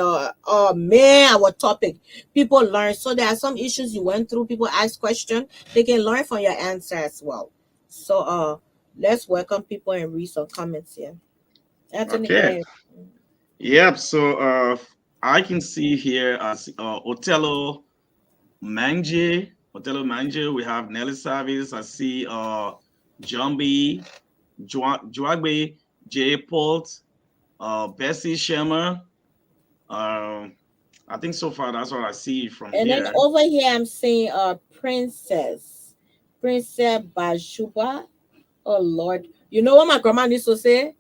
man, our topic. People learn. So there are some issues you went through, people ask questions, they can learn from your answer as well. So let's welcome people and read some comments here. Anthony, go Okay. ahead. Yep. So I can see here as Othello Manje. We have Nelly Service. I see Jumby, Juagbe, J. Port, Bessie Shermer. Um, I think so far that's what I see from And then here. over here, I'm seeing Princess Bajuba. Oh Lord, you know what my grandma used to say?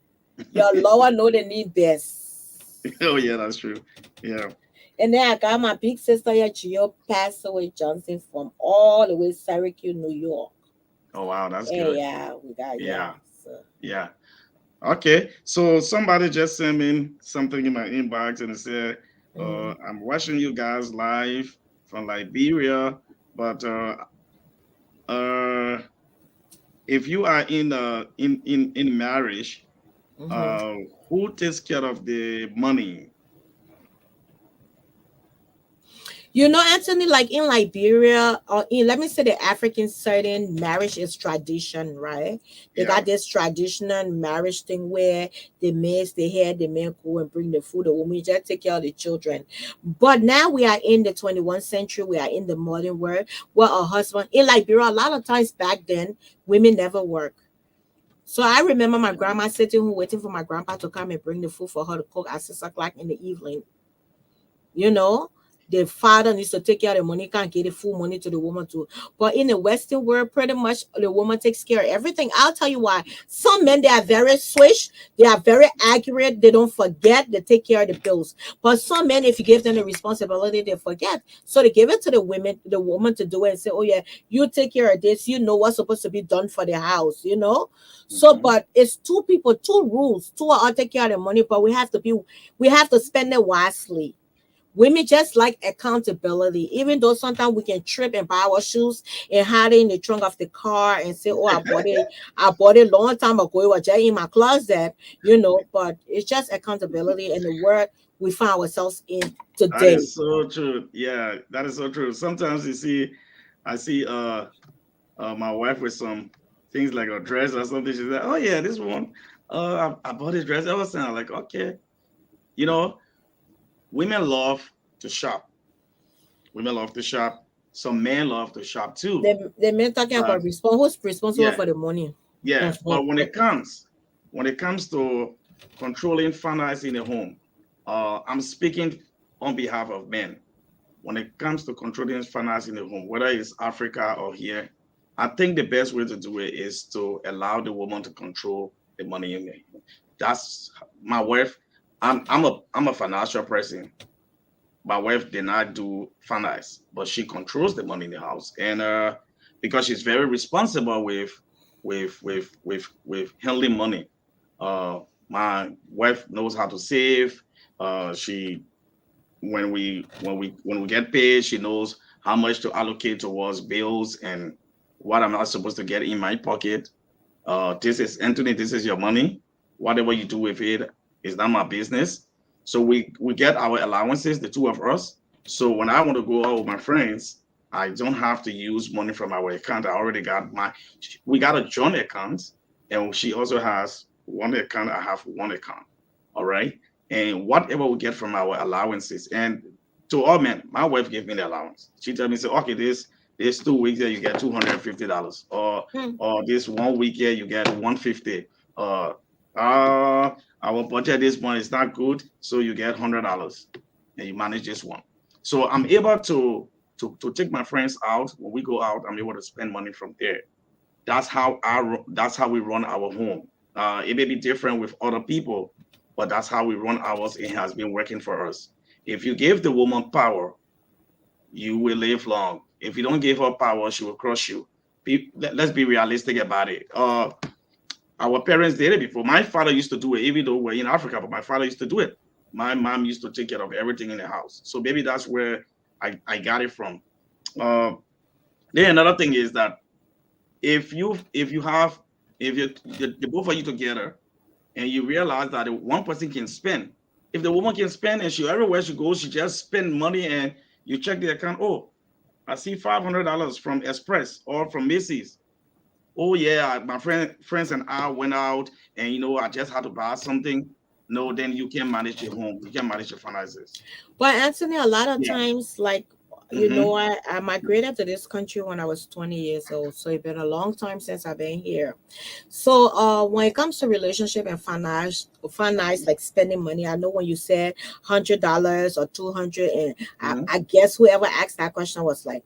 Your lower know they need best. Oh yeah, that's true. Yeah. And then I got my big sister here, Gio passed away Johnson from all the way Syracuse, New York. Oh wow, that's Yeah, good. yeah, we got yeah. Yeah. So, Yeah. Okay. So somebody just sent me something in my inbox and it said, mhm. I'm watching you guys live from Liberia, but uh if you are in marriage, Mhm. uh who takes care of the money? You know, Anthony, like in Liberia or in, let me say, the African setting, marriage is tradition, right? They Yeah. got this traditional marriage thing where the men stay here, the men go and bring the food, the woman just take care of the children. But now we are in the 21st century, we are in the modern world where a husband in Liberia, a lot of times back then, women never work. So I remember my grandma sitting home waiting for my grandpa to come and bring the food for her to cook at 6 o'clock in the evening. You know, the father needs to take care of the money, can't get the full money to the woman too. But in the Western world, pretty much the woman takes care of everything. I'll tell you why. Some men, they are very swish, they are very accurate, they don't forget, they take care of the bills. But some men, if you give them the responsibility, they forget. So they give it to the women, the woman to do it and say, oh yeah, you take care of this, you know what's supposed to be done for the house, you know. So, Hmm. but it's two people, two rules. Two are all take care of the money, but we have to spend it wisely. Women just like accountability, even though sometimes we can trip and buy our shoes and hide it in the trunk of the car and say, oh, I bought it long time ago. It was just in my closet, you know, but it's just accountability and the word we find ourselves in That today. is so true. Yeah, that is so true. Sometimes you see, I see my wife with some things like a dress or something. She's like, "Oh yeah, this one, I bought this dress." I was saying, like, okay, you know, women love to shop. Women love to shop. Some men love to shop too. The men talking But about who's responsible yeah, for the money. yeah. But when it comes to controlling finance in a home, I'm speaking on behalf of men. When it comes to controlling finance in the home, whether it's Africa or here, I think the best way to do it is to allow the woman to control the money in the home. That's my wife. I'm a financial person. My wife did not do finance, but she controls the money in the house, and because she's very responsible with handling money. My wife knows how to save. She when we get paid, she knows how much to allocate towards bills and what I'm not supposed to get in my pocket. This is Anthony, this is your money. Whatever you do with it is not my business. So we get our allowances, the two of us. So when I want to go out with my friends, I don't have to use money from our account. I already got we got a joint account, and she also has one account. I have one account. All right. And whatever we get from our allowances, and to all men, my wife gave me the allowance. She told me, say, okay, this 2 weeks here you get $250, or this 1 week here you get 150. Uh, our budget this month is not good, so you get $100, and you manage this one. So I'm able to take my friends out. When we go out, I'm able to spend money from there. That's how we run our home. It may be different with other people, but that's how we run ours. It has been working for us. If you give the woman power, you will live long. If you don't give her power, she will crush you. Let's be realistic about it. Our parents did it before. My father used to do it, even though we're in Africa, but my father used to do it. My mom used to take care of everything in the house. So maybe that's where I got it from. Uh, then another thing is that if you have if you the both of you together and you realize that one person can spend, if the woman can spend and she everywhere she goes, she just spend money and you check the account. Oh, I see $500 from Express or from Macy's. Oh yeah, my friends and I went out and I just had to buy something. No, then you can manage your home. You can manage your finances. But Anthony, a lot of Yeah. times, like, Mm-hmm. I migrated to this country when I was 20 years old. So it's been a long time since I've been here. So when it comes to relationship and finance, like spending money, I know when you said $100 or 200, and Mm-hmm. I guess whoever asked that question was like,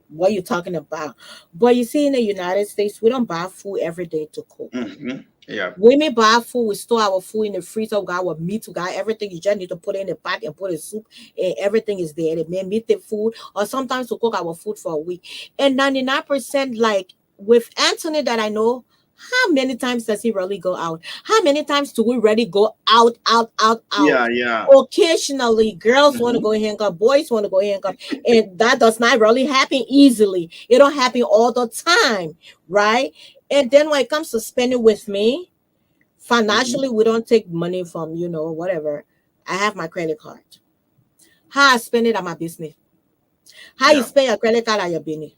what are you talking about? But you see, in the United States, we don't buy food every day to cook. Mm-hmm. Yeah. Women buy food, we store our food in the freezer, we got our meat, we got everything. You just need to put it in the pot and put in soup, and everything is there. The men meet the food, or sometimes we cook our food for a week. And 99%, like with Anthony that I know, how many times does he really go out? How many times do we really go out, out, out, out? Yeah. Yeah. Occasionally, girls want to Mm-hmm. go hang up, boys want to go hang up, and that does not really happen easily. It don't happen all the time, right? And then when it comes to spending with me, Mm-hmm. financially, we don't take money from, whatever. I have my credit card. How I spend it at my business. How you spend your credit card at your business?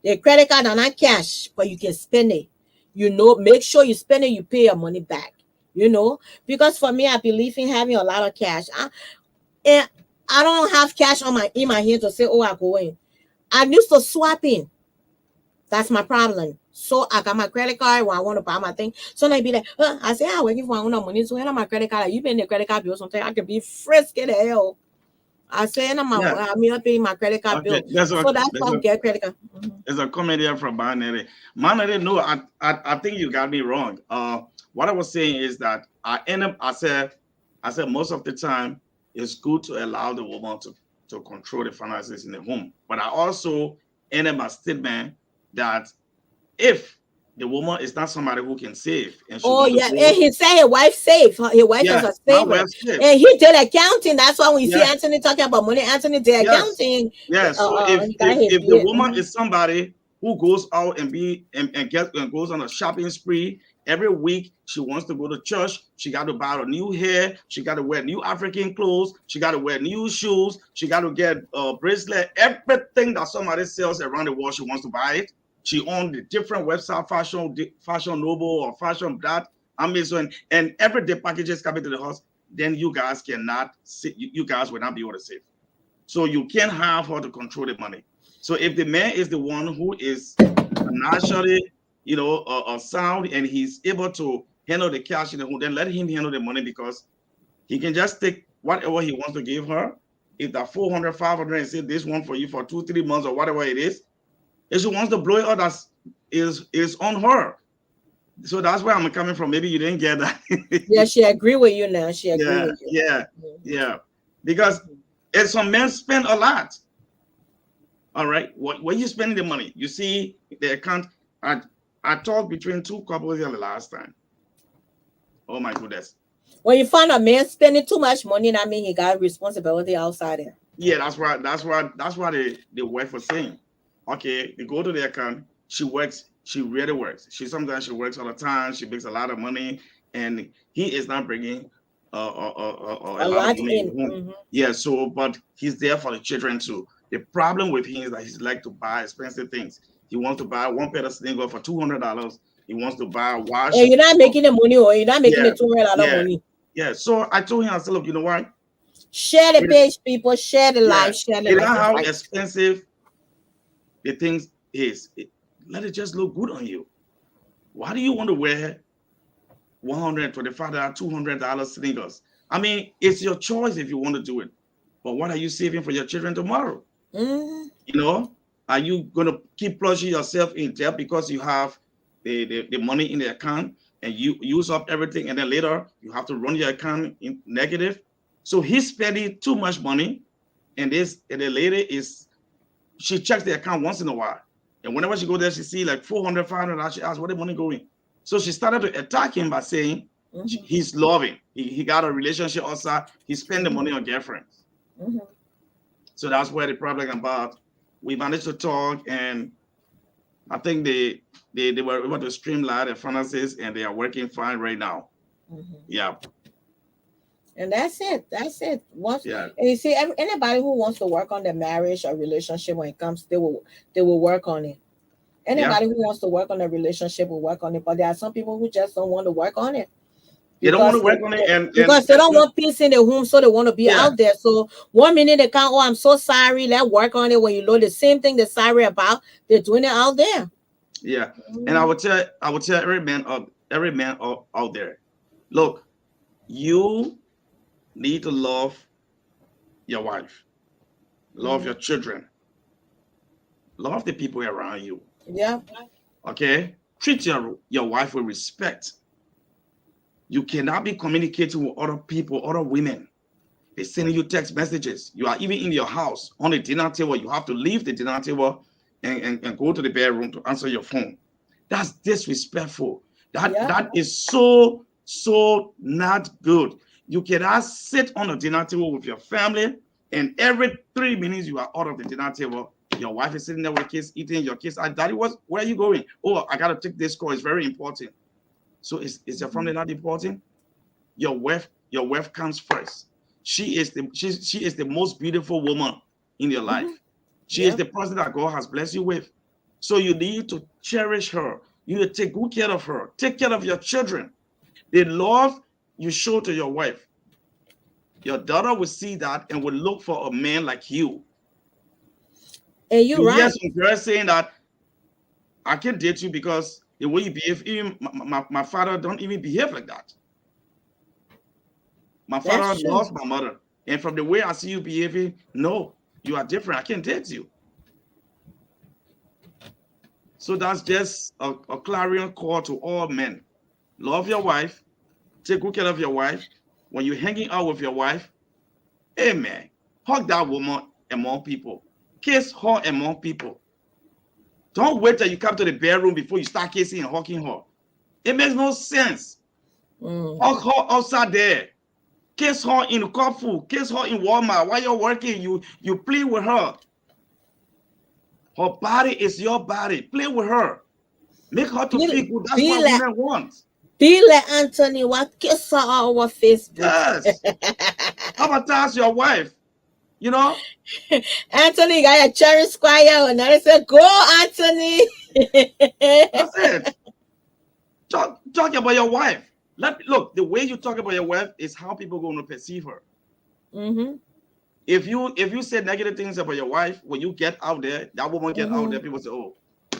The credit card are not cash, but you can spend it. You know, make sure you spend it, you pay your money back. You know, because for me, I believe in having a lot of cash. And I don't have cash on my in my hand to say, oh, I go in. I'm used to swapping. That's my problem. So I got my credit card when I want to buy my thing. So they be like, I say, I'm working for my own money. So I have my credit card. You paying the credit card bill something. I can be frisky the hell. I say, I'm not paying my credit card bill. So that's why I get credit card. There's a comedian from Binary. Manere, no, I think you got me wrong. What I was saying is that I said most of the time it's good to allow the woman to control the finances in the home. But I also ended my statement that if the woman is not somebody who can save, and and he said his wife saved. His wife is a saver, and he did accounting. That's why when you see Anthony talking about money, Anthony did accounting. Yes. So if the woman is somebody who goes out and goes on a shopping spree every week, she wants to go to church. She got to buy a new hair. She got to wear new African clothes. She got to wear new shoes. She got to get a bracelet. Everything that somebody sells around the world, she wants to buy it. She owns the different website, Fashion Noble or Fashion that, Amazon, and every day packages coming to the house. Then you guys cannot sit. You guys will not be able to save. So you can't have her to control the money. So if the man is the one who is financially, sound, and he's able to handle the cash in the home, then let him handle the money, because he can just take whatever he wants to give her. If that 400, 500, and say this one for you for 2-3 months or whatever it is, if she wants to blow it out, is on her. So that's where I'm coming from. Maybe you didn't get that. Yeah, she agree with you now. She agree with you. Yeah. Because some men spend a lot. All right. When you spending the money, you see the account. I talked between two couples here the last time. Oh my goodness. When you find a man spending too much money, that means he got responsibility outside there. Yeah, that's why the wife was saying. Okay, they go to the account. She works. She really works. Sometimes she works all the time. She makes a lot of money, and he is not bringing a lot of money in home. Mm-hmm. Yeah. So, but he's there for the children too. The problem with him is that he likes to buy expensive things. He wants to buy one pair of sneakers for $200. He wants to buy a watch. And you're not making the money, or you're not making the $200 money. Yeah. So I told him, I said, look, you know what? Share the page, people. Share the life. Share the life. How expensive the things is. Let it just look good on you. Why do you want to wear $125, $200 sneakers? I mean, it's your choice if you want to do it. But what are you saving for your children tomorrow? Mm-hmm. Are you going to keep plunging yourself in debt because you have the money in the account and you use up everything, and then later you have to run your account in negative? So he's spending too much money, and the lady she checks the account once in a while. And whenever she goes there, she see like $400, $500. She asks, where the money going? So she started to attack him by saying he's loving. He got a relationship outside. He spent the money on girlfriends. Mm-hmm. So that's where the problem about. We managed to talk, and I think they were able to streamline the finances, and they are working fine right now. Mm-hmm. Yeah. And that's it. And you see, anybody who wants to work on their marriage or relationship, when it comes, they will work on it. Anybody who wants to work on a relationship will work on it. But there are some people who just don't want to work on it. They don't want to work on it, because they don't want peace in the home, so they want to be out there. So 1 minute they can't. Oh, I'm so sorry. Let's work on it. When you know the same thing they're sorry about, they're doing it out there. Yeah, and I would tell every man out there, look, you need to love your wife, love your children, love the people around you. Yeah. Okay. Treat your wife with respect. You cannot be communicating with other people, other women. They're sending you text messages. You are even in your house on the dinner table. You have to leave the dinner table and go to the bedroom to answer your phone. That's disrespectful. That is so not good. You cannot sit on the dinner table with your family, and every 3 minutes you are out of the dinner table. Your wife is sitting there with kids, eating. Your kids, Daddy, where are you going? Oh, I gotta take this call. It's very important. So is your family not important? Your wife comes first. She is the most beautiful woman in your life. She is the person that God has blessed you with. So you need to cherish her. You need to take good care of her. Take care of your children. The love you show to your wife, your daughter will see that and will look for a man like you. And you're You hear right. some girls saying that I can't date you because the way you behave, even my father don't even behave like that. My That's father true. loves my mother. And from the way I see you behaving, no, you are different. I can't date you. So that's just a clarion call to all men. Love your wife. Take good care of your wife. When you're hanging out with your wife, amen. Hug that woman among people. Kiss her among people. Don't wait till you come to the bedroom before you start kissing and hugging her. It makes no sense. Hug her outside there. Kiss her in Carrefour. Kiss her in Walmart. While you're working, you play with her. Her body is your body. Play with her. Make her to feel good. That's Be what like, women want. be like Anthony. What kiss her on our Facebook? Yes. Advertise your wife. You know, Anthony got a cherry squire, and I said, "Go, Anthony." that's it. Talk about your wife. Look, the way you talk about your wife is how people are going to perceive her. Mm-hmm. If you say negative things about your wife, when you get out there, that woman get out there, people say, "Oh,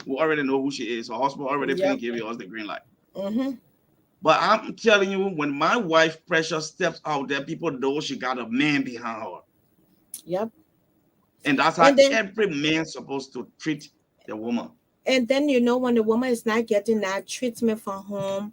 we already know who she is." Her husband already Yep. gave us the green light. Mm-hmm. But I'm telling you, when my wife Precious steps out there, people know she got a man behind her. Yep. And that's how And then every man's supposed to treat the woman. and then when the woman is not getting that treatment from home,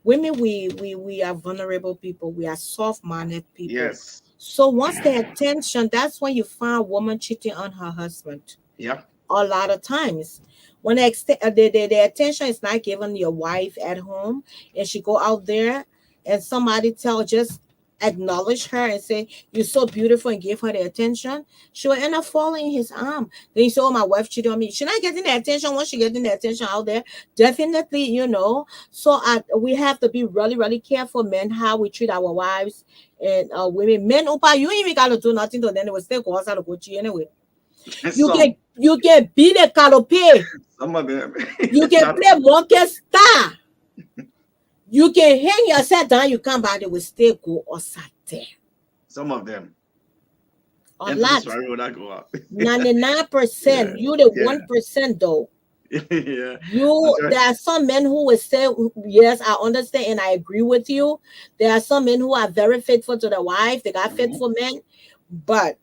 women we are vulnerable people. We are soft-minded people. Yes. So once the attention, that's when you find a woman cheating on her husband. Yeah. A lot of times when the attention is not given your wife at home, and she go out there and somebody just acknowledge her and say you're so beautiful and give her the attention, she will end up falling in his arm. Then you say, oh, my wife cheated on me. She's not getting the attention. Once she getting the attention out there, definitely, so we have to be really, really careful, men, how we treat our wives. And women, men, opa, you ain't even gotta do nothing to them. They will still go outside to go cheat anyway. You some can be the canopy. some of them. You can Not- play monkey star. You can hang yourself down. You come back. They will still go outside there. some of them. A And lot. sorry when I go out. 99%. Yeah, You the yeah. 1% though. Yeah. There are some men who will say, yes, I understand and I agree with you. There are some men who are very faithful to their wife. They got faithful men, but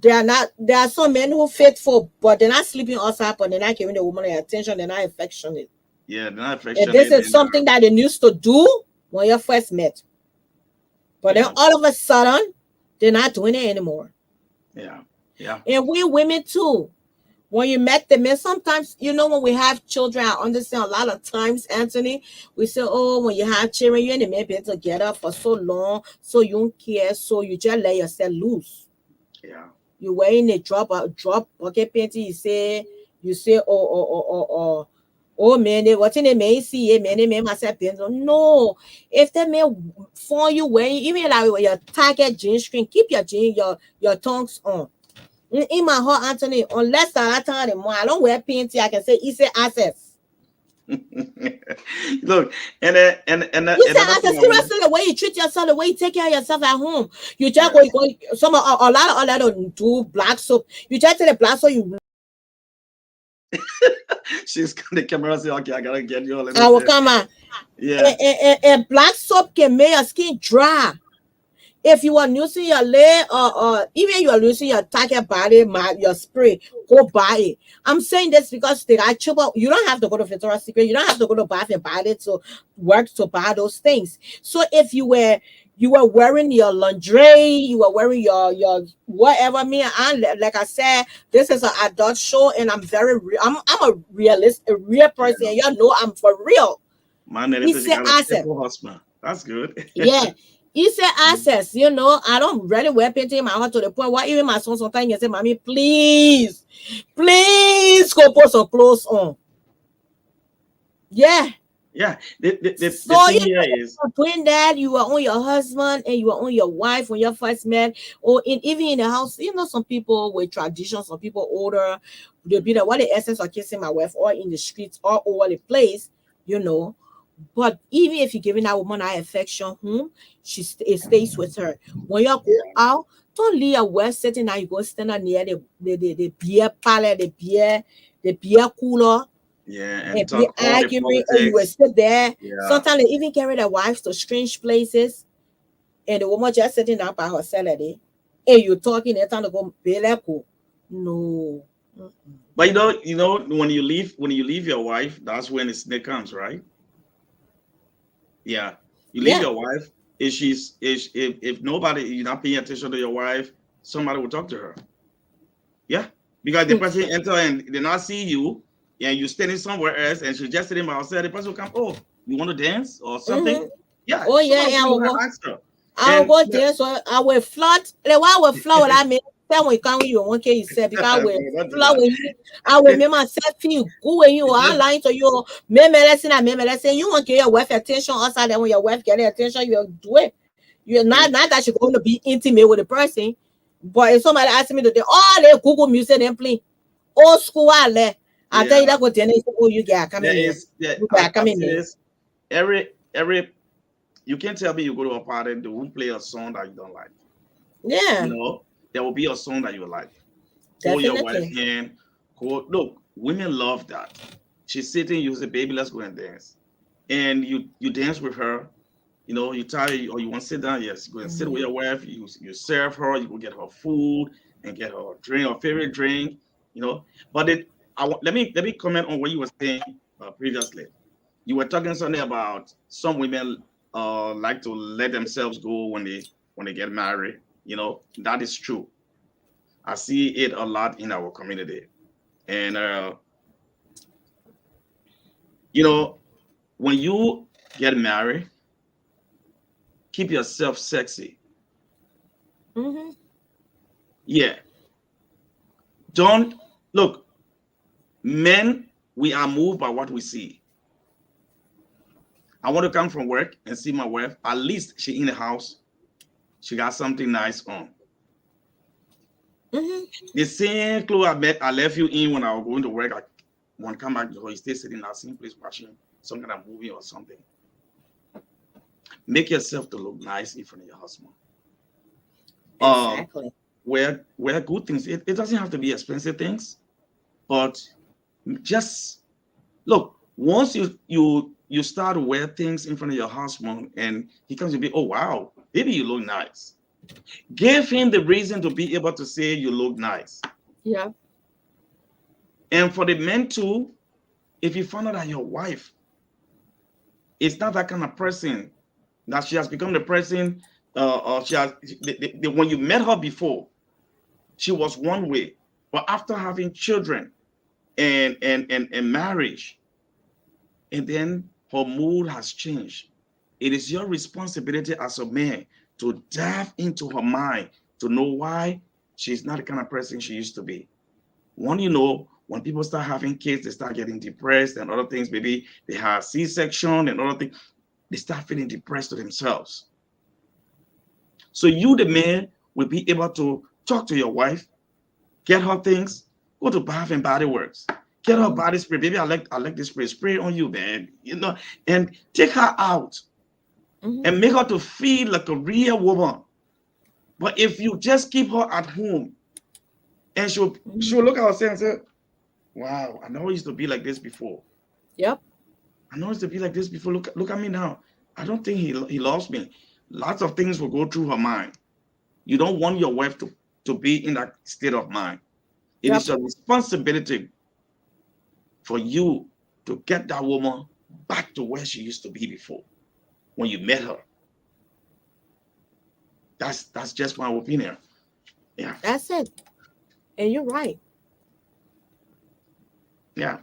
they are not. There are some men who faithful, but they're not sleeping outside, but they're not giving the woman the attention. They're not affectionate. Yeah, they're not And affectionate. this is something that they used to do when you first met, but then all of a sudden they're not doing it anymore. Yeah. Yeah. And we women too. When you met the men, sometimes, when we have children, I understand a lot of times, Anthony, we say, oh, when you have children, you and the man been together for so long, so you don't care, so you just let yourself loose. Yeah. You wearing a drop bucket panty, you say, oh man, what in the man see, man, the man myself, no. If the man for you wearing, even like with your target jeans string, keep your jeans, your tongues on. In my heart, Anthony, unless I time anymore, I don't wear panty. I can say easy access. Look, and Easy another access. thing Seriously, the way you treat yourself, the way you take care of yourself at home. You just go, some a lot of do black soap. You just take the black soap, you. she's the camera say, okay, I gotta get you. Let me I will say. come out. Yeah. And black soap can make your skin dry. If you are using your leg or even you are using your target body, your spray, go buy it. I'm saying this because they got cheaper. You don't have to go to Victoria's Secret. You don't have to go to Bath and Body to work to buy those things. So if you were wearing your lingerie, you were wearing your whatever. Like I said, this is an adult show, and I'm very real. I'm a realist, a real person. And y'all know I'm for real. My name He says you said, got "I a said, faithful husband. That's good. yeah." He said access, I don't really wear painting in my heart to the point where even my son sometimes he say, Mommy, please go put some clothes on. Yeah. Yeah. The So thing you here know, is, doing that, you were on your husband and you were on your wife when you first met, or even in the house. You know, some people with traditions, some people older, they'll be like, what the essence of kissing my wife, or in the streets, all over the place, you know. But even if you're giving that woman that affection home, it stays with her. When you go yeah, out, don't leave your wife sitting and you go stand up near the beer parlor, the beer cooler, yeah, and and be talk all the arguing, and you will politics. sit there. Yeah. Sometimes they even carry their wives to strange places, and the woman just sitting down by herself like that. And you talking, and time to go be like, "Oh, no." Mm-mm. But when you leave your wife, that's when the snake comes, right? Yeah. You leave Yeah. your wife. If nobody, you're not paying attention to your wife, somebody will talk to her. Yeah. Because the person enter and they not see you, and you standing somewhere else, and she's just sitting by herself, the person will come, oh, you want to dance or something? Mm-hmm. Yeah, Oh yeah, somebody yeah. will ask her. I will And go yeah, there, so I will flirt. The one I will flirt with I mean, tell when you come you one case you said because I will don't do flirt that. with you. I will make myself feel good when you are lying to you. Maybe let's say you want to get your wife attention outside, then when your wife get the attention, you'll do it. You're not that you're going to be intimate with the person. But if somebody asks me today, oh, they Google music and play old school I tell Yeah, you that what then they say, oh, you get there coming here. is. Yeah, You I, get I coming say here. this. Every you can't tell me you go to a party, they won't play a song that you don't like. Yeah, There will be a song that you like. Hold your wife's definitely. hand. Look, women love that. She's sitting, you say, baby, let's go and dance. And you dance with her. You tired or you want to sit down, yes, go and sit with Mhm. your wife. You serve her, you go get her food and get her drink, her favorite drink, you know. But let me comment on what you were saying previously. You were talking something about some women like to let themselves go when they get married. That is true. I see it a lot in our community. And you know, when you get married, keep yourself sexy. Mhm. Yeah. Don't look, men, we are moved by what we see. I want to come from work and see my wife. At least she in the house. She got something nice on. Mhm. The same clothes I left you in when I was going to work. I want to come back to her. You stay sitting in that same place watching some kind of movie or something. Make yourself to look nice in front of your husband. Um, Exactly. wear good things. It doesn't have to be expensive things, but just look. Once you start to wear things in front of your husband, and he comes to be, oh wow, baby, you look nice. Give him the reason to be able to say you look nice. Yeah. And for the men too, if you find out that your wife is not that kind of person, that she has become the person, or she has when you met her before, she was one way, but after having children and marriage, and then her mood has changed. It is your responsibility as a man to dive into her mind to know why she's not the kind of person she used to be. When people start having kids, they start getting depressed and other things. Maybe they have C-section and other things. They start feeling depressed to themselves. So you, the man, will be able to talk to your wife, get her things, go to Bath and Body Works, get her Mhm. body spray. Baby, I like this spray on you, man. And take her out Mhm. and make her to feel like a real woman. But if you just keep her at home, and she'll Mhm. look at herself and say, wow, I know I used to be like this before. Yep. I know I used to be like this before. Look at me now. I don't think he loves me. Lots of things will go through her mind. You don't want your wife to be in that state of mind. It Yep. is your responsibility for you to get that woman back to where she used to be before when you met her. That's just my opinion. Yeah, That's it. And you're right. yeah.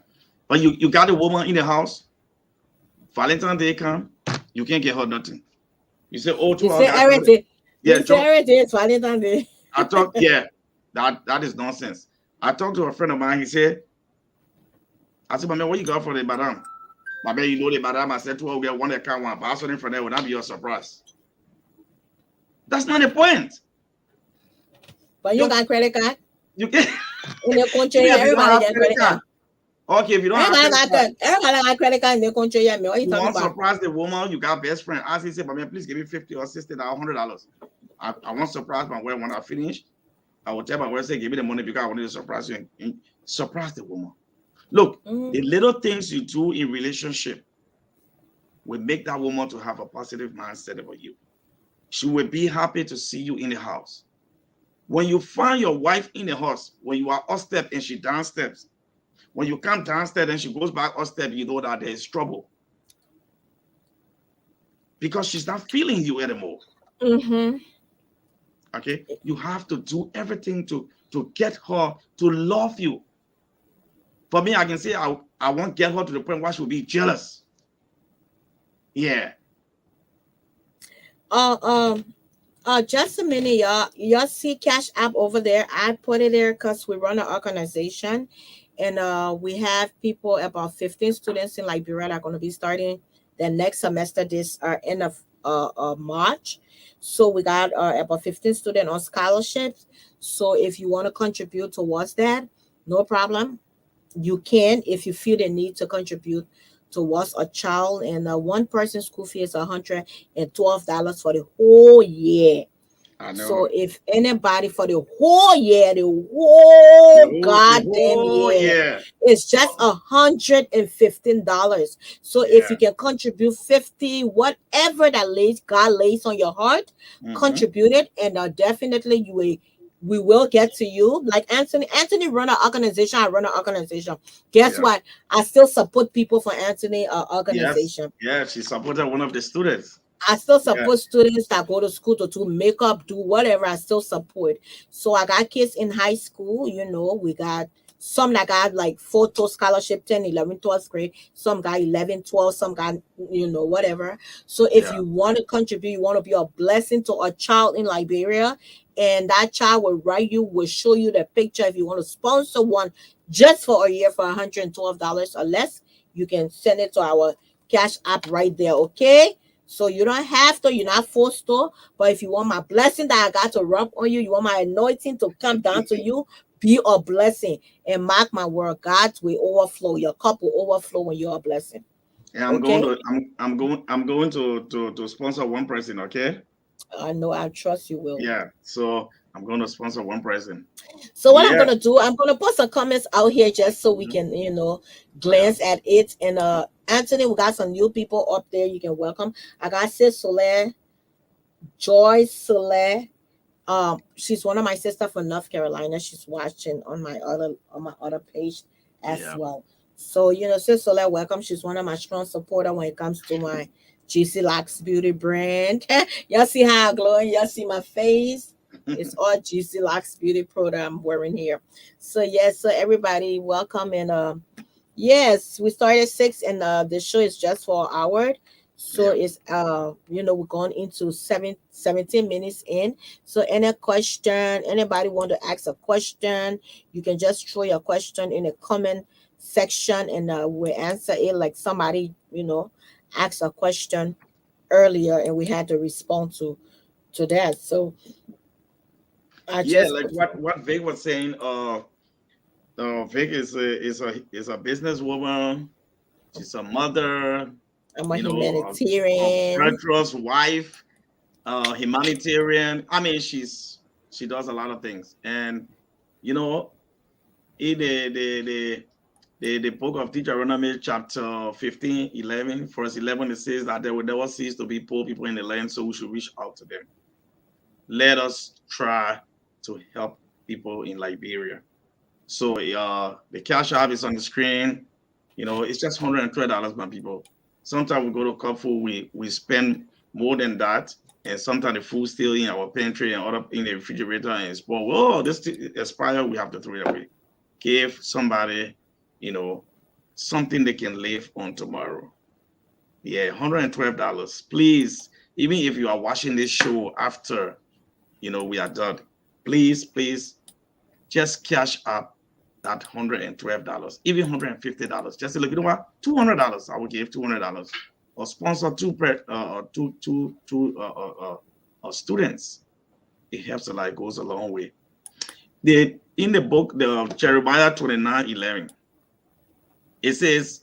But you got a woman in the house. Valentine's Day come, you can't get her nothing. You say, oh, You two hours say got to everything. yeah, You say drop. everything is Valentine's Day. I talk, yeah, that is nonsense. I talked to a friend of mine. He said, I said, man, what you got for the madam? But then you know the madam I said to her, we get one account, one password in front there, would not be your surprise. That's not the point. But you got credit card You can in the country. even if you don't Everybody have get credit credit card. card. Okay, if you don't have Everybody credit got card, credit. Everybody got credit card in the country. Yeah, me. What you you talking want to about? surprise the woman, you got best friend. Ask him, say, but man, please give me 50 or 60 $100. I want to surprise my wife when I finish. I will tell my wife, say, give me the money because I want to surprise you and surprise the woman. Look, the little things you do in relationship will make that woman to have a positive mindset about you. She will be happy to see you in the house. When you find your wife in the house, when you are upstairs and she downstairs, when you come downstairs and she goes back upstairs, you know that there is trouble because she's not feeling you anymore. Mm-hmm. Okay, you have to do everything to get her to love you. For me, I can say I won't get her to the point where she will be jealous. Yeah. Just a minute, y'all. Y'all see Cash App over there? I put it there because we run an organization, and we have people, about 15 students in Liberia that are going to be starting the next semester this end of March. So we got about 15 students on scholarships. So if you want to contribute towards that, no problem. You can, if you feel the need to contribute towards a child, and one person's school fee is $112 for the whole year. I So know. if anybody, for the whole year, the The whole whole the goddamn whole year, year. it's just $115. So if Yeah. you can contribute 50, whatever that God lays on your heart, Mm-hmm. contribute it, and definitely we will get to you. Like Anthony run an organization. I run an organization. Guess Yeah. what? I still support people for Anthony Yes. organization. Yeah. She supported one of the students. I still Yeah. support students that go to school to do makeup, do whatever. I still support. So I got kids in high school. We got some that got like photo scholarship, 10, 11, 12th grade. Some got 11, 12. Some got, whatever. So if Yeah. you want to contribute, you want to be a blessing to a child in Liberia, and that child will show you the picture. If you want to sponsor one just for a year for $112 or less, you can send it to our Cash App right there, okay? So you don't have to, you're not forced to, but if you want my blessing that I got to rub on you, you want my anointing to come down to you, be a blessing. And mark my word, God will overflow. Your cup will overflow when you're a blessing. Yeah, Okay? I'm going to sponsor one person, okay? I know, I trust you will. Yeah. So I'm going to sponsor one person. So what I'm Yeah. gonna do, I'm gonna put some comments out here just so we Mhm. can, Yeah. glance at it. And Anthony, we got some new people up there. You can welcome. I got Sis Soler, Joy Soler. She's one of my sister from North Carolina. She's watching on my other page as Yeah. well. So Sis Soler, welcome. She's one of my strong supporter when it comes to my GC Locks beauty brand. Y'all see how I glowing? Y'all see my face? It's all GC Locks beauty product I'm wearing here. So yes, so everybody, welcome. And yes, we started 6, and the show is just for an hour. So Yeah. it's we're going into 17 minutes in. So any question, anybody want to ask a question, you can just throw your question in the comment section, and we'll answer it. Like somebody, asked a question earlier and we had to respond to that. So I Yeah, just like what Vic was saying, Vic is a businesswoman. She's a mother, I'm a a humanitarian. virtuous wife, humanitarian. I mean, she does a lot of things. And you know, in the book of Deuteronomy, chapter 15, 11, verse 11, it says that there will never cease to be poor people in the land, so we should reach out to them. Let us try to help people in Liberia. So the cash app is on the screen. It's just $112, my people. Sometimes we go to Carrefour, we spend more than that, and sometimes the food still in our pantry and other in the refrigerator and it's spoiled. Oh, this expired, we have to throw it away. Give somebody, you know, something they can live on tomorrow. Yeah, $112. Please, even if you are watching this show after, we are done, please, please, just cash up that $112, even $150. Just say, look, you know what? $200. I will give $200 or sponsor two students. It helps a lot. It goes a long way. In the book, the Jeremiah 29:11, it says,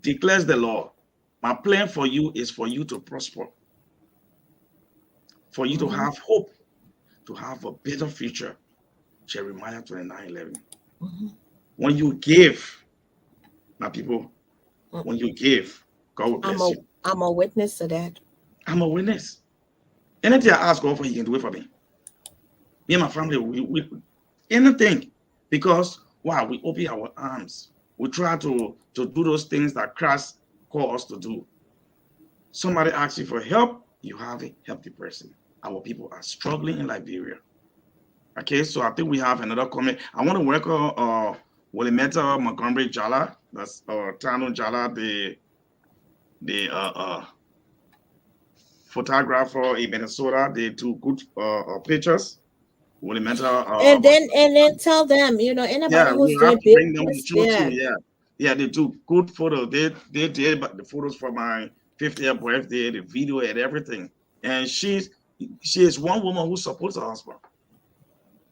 declares the Lord, my plan for you is for you to prosper, for you to Mm-hmm. have hope, to have a better future. Jeremiah 29:11. Mm-hmm. When you give, my people, Mm. when you give, God will I'm bless a you. I'm a witness to that. I'm a witness. Anything I ask God for, He can do it for me. Me and my family, we anything. Because why? We open our arms. We try to do those things that Christ called us to do. Somebody asks you for help, you have it, help the person. Our people are struggling in Liberia. Okay, so I think we have another comment. I want to welcome Willimeta Montgomery Jala, that's Tano Jala, the photographer in Minnesota. They do good pictures. Willimeta, And then tell them, anybody yeah, who's we have doing to bring them on the business, show too. yeah. Yeah, yeah, they do good photos. They did the photos for my 50th birthday, the video and everything. And she is one woman who supports her husband.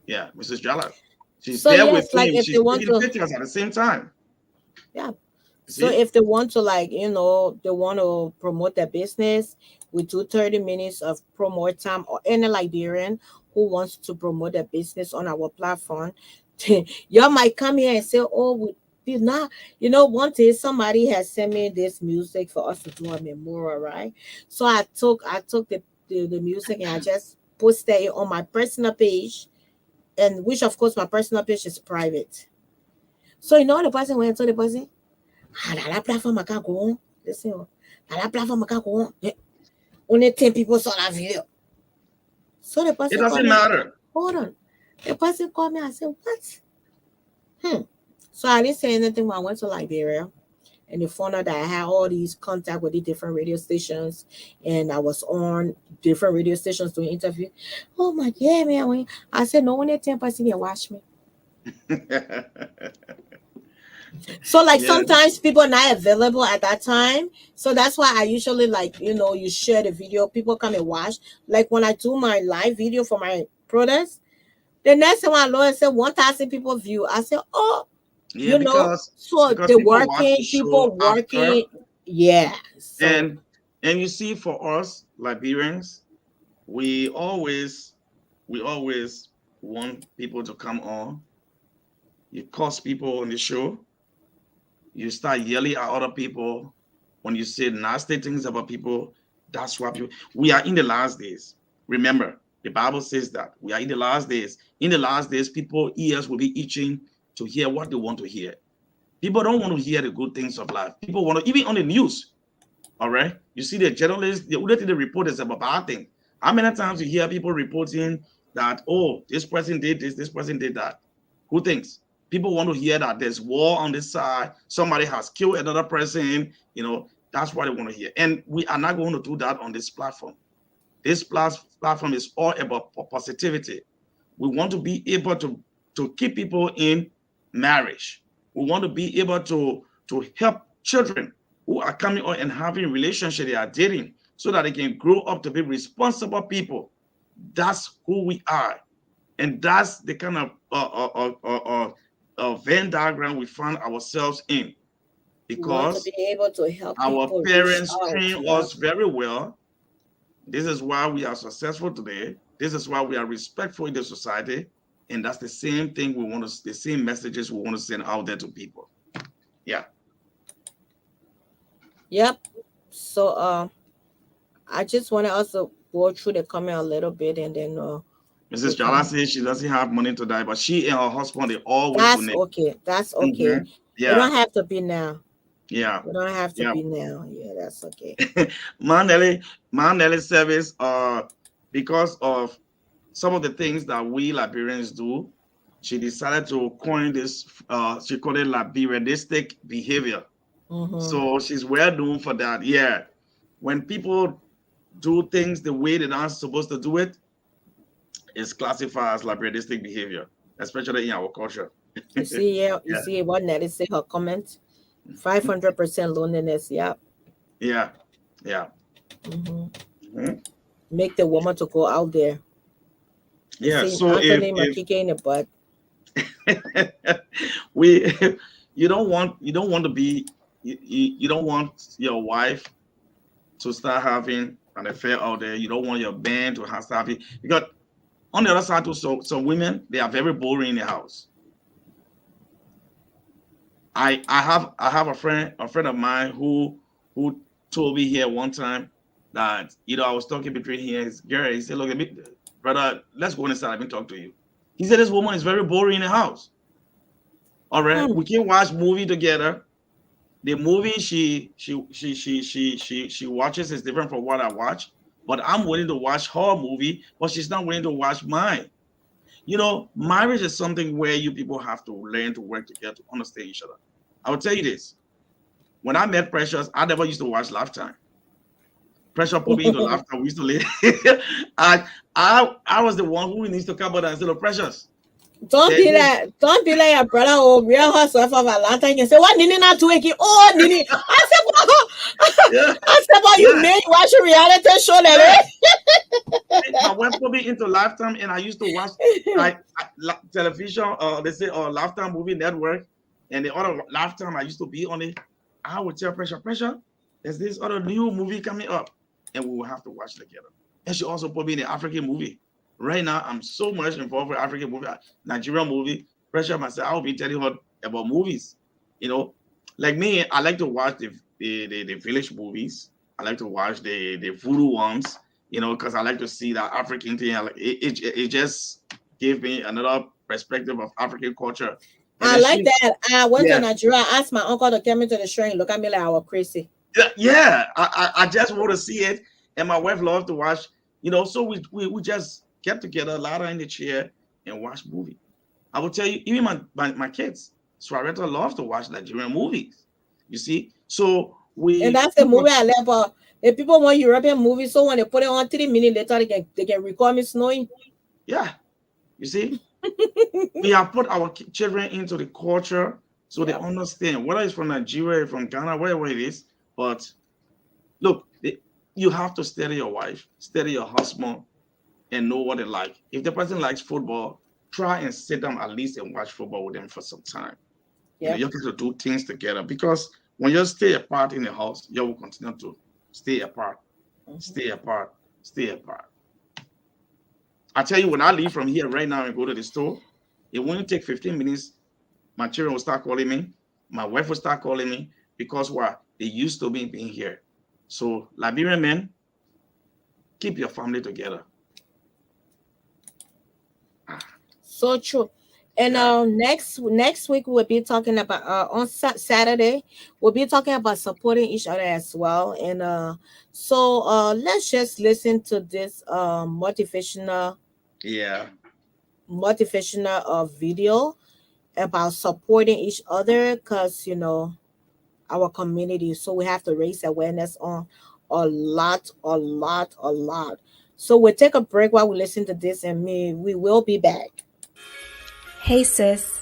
Yeah, Mrs. Jala. She's So there with yes, like him. if they She's want taking to, pictures at the same time. yeah. You So see? if they want to, like, they want to promote their business, we do 30 minutes of promote time, or any Liberian who wants to promote their business on our platform. Y'all might come here and say, oh, we did not, one day somebody has sent me this music for us to do a memorial, right? So I took the music and I just posted it on my personal page, and which of course my personal page is private. So the person went to the person. Ah, dans la plateforme à go on. Listen, dans la plateforme à go on. Only 10 people saw that video. So the It person called doesn't me. matter. Hold on. The person called me. I said, what? So I didn't say anything when I went to Liberia. And they found out that I had all these contact with the different radio stations, and I was on different radio stations doing interview. Oh my God, man. I said, no one at 10% can watch me. So like Yeah, sometimes people are not available at that time. So that's why I usually, like, you share the video, people come and watch. Like when I do my live video for my products, the next time I lawyer said 1,000 people view. I said, oh, yeah, so because the people watch the working, people show after, working. Yeah. So and and you see, for us Liberians, we always we always want people to come on. You curse people on the show. You start yelling at other people. When you say nasty things about people, that's what people. We are in the last days. Remember, the Bible says that we are in the last days. In the last days, people ears will be itching to hear what they want to hear. People don't want to hear the good things of life. People want to, even on the news. All right. You see, the journalists, the only thing they report is about bad thing. How many times you hear people reporting that, oh, this person did this person did that? Who thinks? People want to hear that there's war on this side, somebody has killed another person, that's what they want to hear. And we are not going to do that on this platform. This platform is all about positivity. We want to be able to keep people in marriage. We want to be able to help children who are coming on and having relationship, they are dating, so that they can grow up to be responsible people. That's who we are, and that's the kind of Venn diagram we find ourselves in, we want to because be able to help our people reach parents out. train Yeah. us very well. This is why we are successful today. This is why we are respectful in the society. And that's the same thing the same messages we want to send out there to people. Yeah. Yep. So I just want to also go through the comment a little bit, and then we Mrs. Jala can. says she doesn't have money to die, but she and her husband, they always That's donate. okay. That's okay. Mhm. It Yeah. don't have to be now. Yeah. It don't have to Yeah. be now. Yeah, that's okay. My Nelly service, because of some of the things that we Liberians do, she decided to coin this, she called it Liberianistic behavior. Mm-hmm. So she's well known for that. Yeah. When people do things the way they're not supposed to do it, it's classified as Liberianistic behavior. especially in our culture. You see, yeah, you Yeah, see what Nettie say her comment. 500% loneliness. Yeah. yeah, yeah. Hmm. Mhm. Make the woman to go out there. You Yeah. see, So Anthony if Makike in the butt. we you don't want to be you don't want your wife to start having an affair out there. You don't want your man to have start having, because on the other side too, so some women, they are very boring in the house. I have a friend of mine who told me here one time that, I was talking between he and his girl. He said, "Look, brother, let's go inside. Let me talk to you." He said, "This woman is very boring in the house. All right, Hmm. we can watch movie together. The movie she watches is different from what I watch, but I'm willing to watch her movie, but she's not willing to watch mine." Marriage is something where you people have to learn to work together to understand each other. I will tell you this: when I met Precious, I never used to watch Lifetime. Pressure put me into Lifetime. We used to live. I, I was the one who needs to come out and say, "Look, Precious, Don't be like your brother or real herself of a lantern and say, what Nini not doing? Oh, Nini. I said, yeah, I said, well, you yeah, made watch a reality show yeah." that My wife put me into Lifetime, and I used to watch television. They say, Lifetime Movie Network, and the other Lifetime I used to be on it. I would tell Pressure, there's this other new movie coming up, and we will have to watch together. And she also put me in the African movie. Right now, I'm so much involved with African movie, Nigerian movie. Pressure myself, I'll be telling her about movies. You know, like me, I like to watch the village movies. I like to watch the voodoo ones, because I like to see that African thing. It just gave me another perspective of African culture. And I then like she, that. I went to yeah, Nigeria. I asked my uncle to come into the show and look at me like I was crazy. yeah, yeah. I just want to see it, and my wife loves to watch. So we just get together, lie down in the chair, and watch movie. I will tell you, even my kids, Swaretta loves to watch Nigerian movies. You see, so And we that's the keep movie on. I love. But if people want European movies, so when they put it on 3 minutes later, they can record me snowing. Yeah, you see, we have put our children into the culture so they Yeah. understand, whether it's from Nigeria, from Ghana, wherever it is. But look, you have to study your wife, study your husband, and know what they like. If the person likes football, try and sit down at least and watch football with them for some time. Yeah. You have to do things together, because when you stay apart in the house, you will continue to stay apart, Mhm. stay apart, stay apart. I tell you, when I leave from here right now and go to the store, it won't take 15 minutes. My children will start calling me. My wife will start calling me, because what? They used to me being here. So, Liberian men, keep your family together. Ah, So true. And yeah, next week we'll be talking about on Saturday we'll be talking about supporting each other as well. And so let's just listen to this yeah, motivational video about supporting each other, because our community. So we have to raise awareness on a lot, a lot, a lot. So we'll take a break while we listen to this, and we will be back. Hey sis,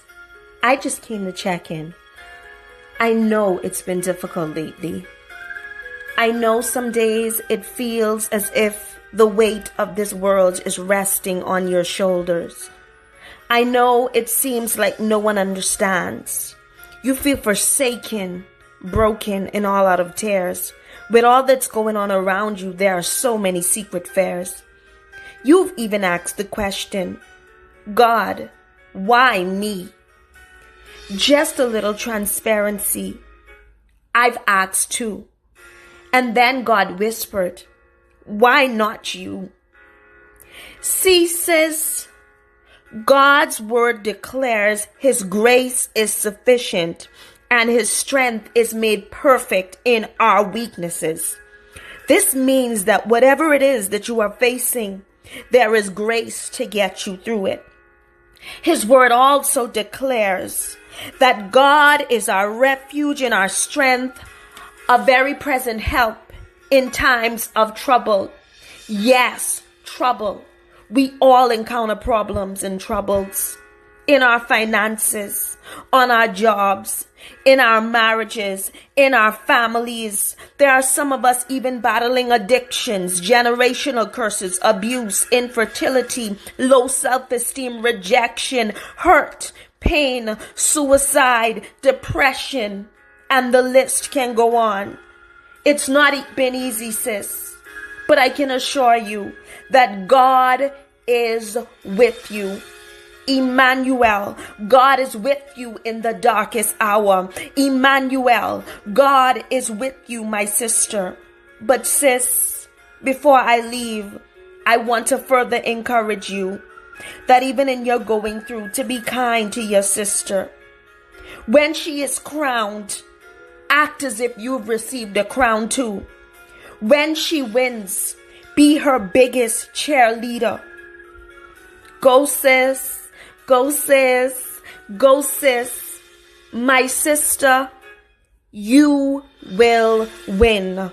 I just came to check in. I know it's been difficult lately. I know some days it feels as if the weight of this world is resting on your shoulders. I know it seems like no one understands. You feel forsaken, broken, and all out of tears. With all that's going on around you, there are so many secret fears. You've even asked the question, God, why me? Just a little transparency. I've asked too. And then God whispered, why not you? See, sis, God's word declares his grace is sufficient and his strength is made perfect in our weaknesses. This means that whatever it is that you are facing, there is grace to get you through it. His word also declares that God is our refuge and our strength, a very present help in times of trouble. Yes, trouble. We all encounter problems and troubles. in our finances, on our jobs, in our marriages, in our families. There are some of us even battling addictions, generational curses, abuse, infertility, low self-esteem, rejection, hurt, pain, suicide, depression, and the list can go on. It's not been easy, sis, but I can assure you that God is with you. Emmanuel, God is with you in the darkest hour. Emmanuel, God is with you, my sister. But sis, before I leave, I want to further encourage you that even in your going through, to be kind to your sister. When she is crowned, act as if you've received a crown too. When she wins, be her biggest cheerleader. Go sis, go sis, go sis. My sister, you will win.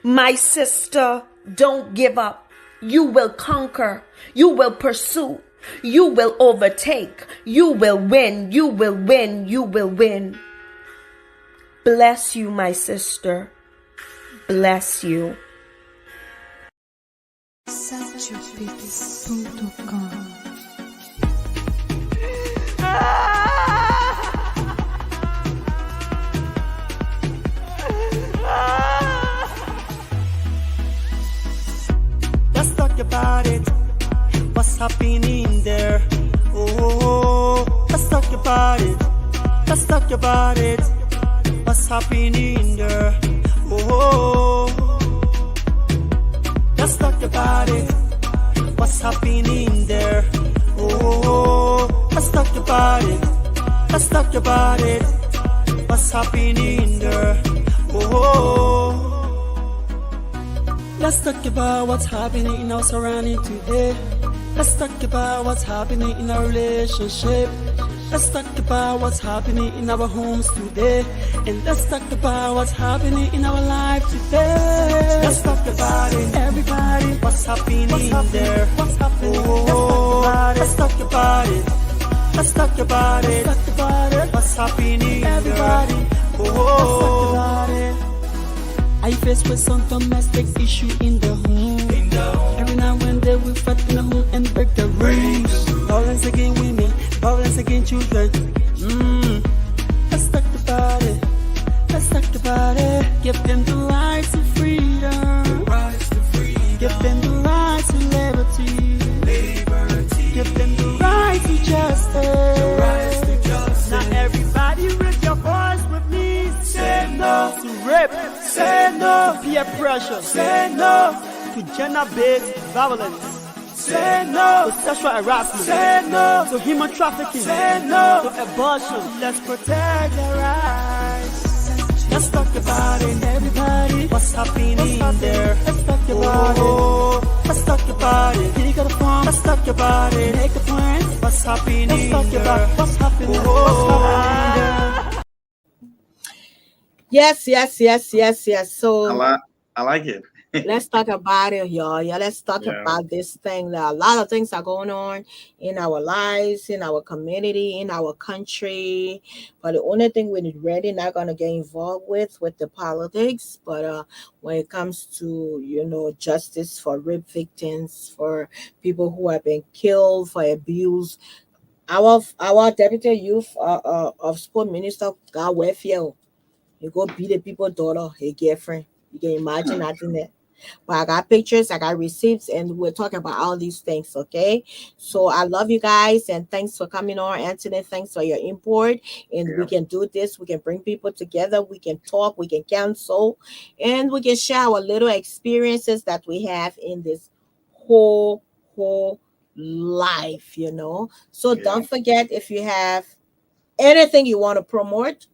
My sister, don't give up. You will conquer. You will pursue. You will overtake. You will win. You will win. You will win. Bless you, my sister. Bless you. Let's talk about it. What's happening there? Oh, let's talk about it. Let's talk about it. What's happening there? Oh, let's talk about it. What's happening there? Oh, let's talk about it. Let's talk about it. What's happening there? Oh, let's talk about what's happening in our surrounding today. Let's talk about what's happening in our relationship. Let's talk about what's happening in our homes today. And let's talk about what's happening in our life today. Let's talk about it, everybody. What's happening there? What's happening? Oh, let's talk about it. Let's talk about it. Let's talk about it. What's happening, everybody? Oh, let's talk about it. I faced with some domestic issue in the home. Every now and then we fight in the home and break the rules. Violence against women, violence against children. Let's talk about it. Let's talk about it. Give them the right to freedom. Give them the right to liberty. Give them the right to justice. Now everybody raise your voice with me. Say no to rape. Say no to peer pressure. Say no to gender-based violence. Say no to sexual harassment. Say no to human trafficking. Say no to abortion. Let's protect their rights. Let's talk about it, everybody. What's happening there? Let's talk about it. Let's talk about it. Pick up the phone. Let's talk about it. Make a point. What's happening? Let's talk about what's happening. What's happening. Yes. So I like it. let's talk about it, y'all. Yeah, let's talk about this thing. There are a lot of things are going on in our lives, in our community, in our country. But the only thing we're really not gonna get involved with the politics. But when it comes to justice for rape victims, for people who have been killed, for abuse, our deputy youth of sport minister got welfare. You go beat the people's daughter, her girlfriend. You can imagine that in there. But I got pictures, I got receipts, and we're talking about all these things, okay? So I love you guys, and thanks for coming on, Anthony. Thanks for your input. And we can do this. We can bring people together. We can talk. We can counsel. And we can share our little experiences that we have in this whole life, So don't forget, if you have anything you want to promote,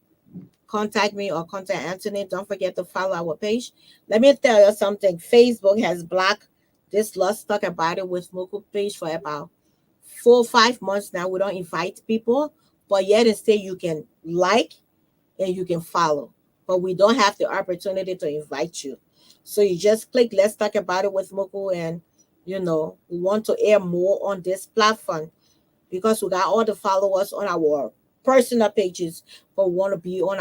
contact me or contact Anthony. Don't forget to follow our page. Let me tell you something. Facebook has blocked this Let's Talk About It with Muku page for about 4 or 5 months now. We don't invite people, but yet instead you can like and you can follow. But we don't have the opportunity to invite you. So you just click Let's Talk About It with Muku, and we want to air more on this platform, because we got all the followers on our personal pages, but we want to be on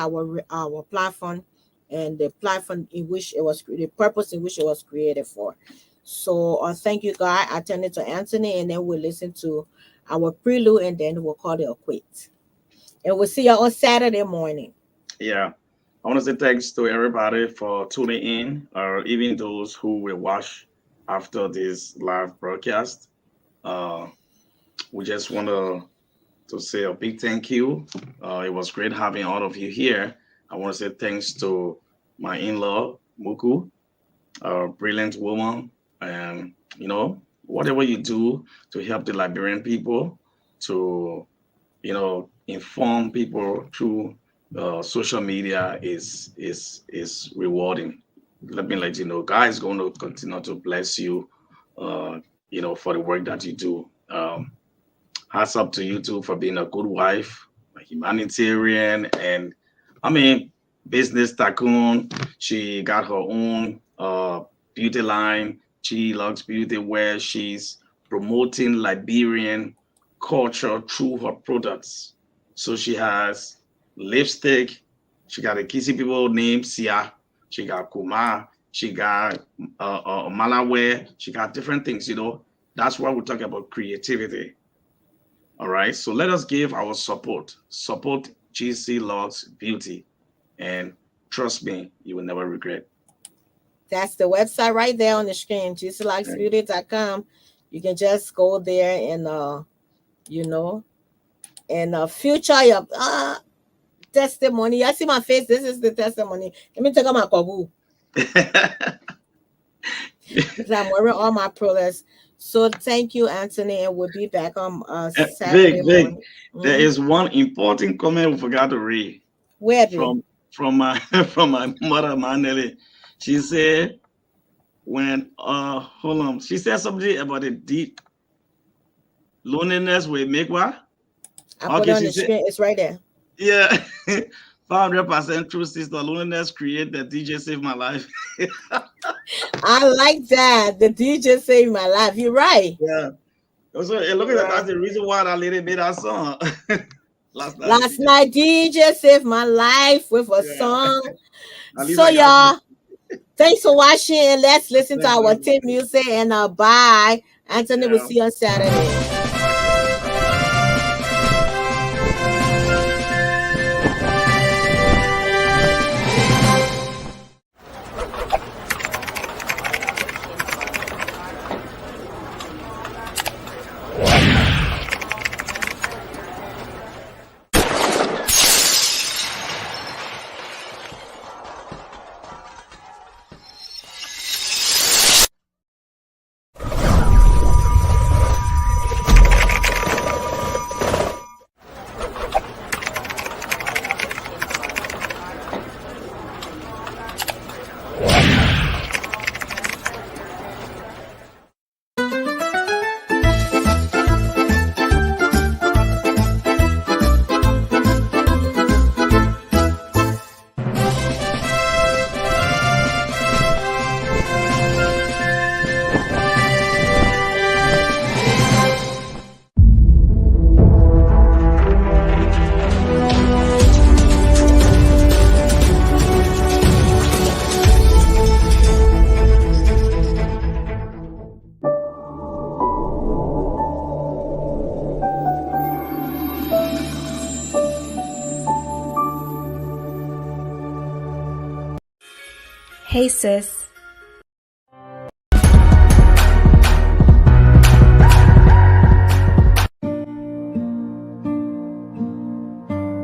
our platform and the platform in which it was the purpose in which it was created for. So thank you, God. I turn it to Anthony, and then we'll listen to our prelude, and then we'll call it a quit. And we'll see you on Saturday morning. Yeah. I want to say thanks to everybody for tuning in, or even those who will watch after this live broadcast. We just want to say a big thank you. It was great having all of you here. I want to say thanks to my in-law, Muku, a brilliant woman. And, whatever you do to help the Liberian people, to, inform people through social media is rewarding. Let me let you know, God is going to continue to bless you, for the work that you do. Hats up to you too for being a good wife, a humanitarian, and business tycoon. She got her own beauty line. She loves beauty where she's promoting Liberian culture through her products. So she has lipstick. She got a kissy people named Sia. She got Kuma. She got Malawi. She got different things, That's why we talk about creativity. All right. So let us give our support. Support GC Logs Beauty. And trust me, you will never regret. That's the website right there on the screen, gclogsbeauty.com. You can just go there and and future your testimony. I see my face. This is the testimony. Let me take out my kabu. I'm wearing all my products. So thank you, Anthony, and we'll be back on Saturday morning. There is one important comment we forgot to read. Where from my from my mother, Manelli. She said, hold on. She said something about the deep loneliness will make what? I put it on the screen. It's right there. Yeah. 500% true, sister. Loneliness create the DJ saved my life. I like that. The DJ saved my life. You're right. Yeah. So look at that. That's the reason why that lady made that song. Last night, DJ saved my life with a song. So y'all, thanks for watching, and let's listen to our theme music, and bye. Anthony, we'll see you on Saturday. Hey, sis.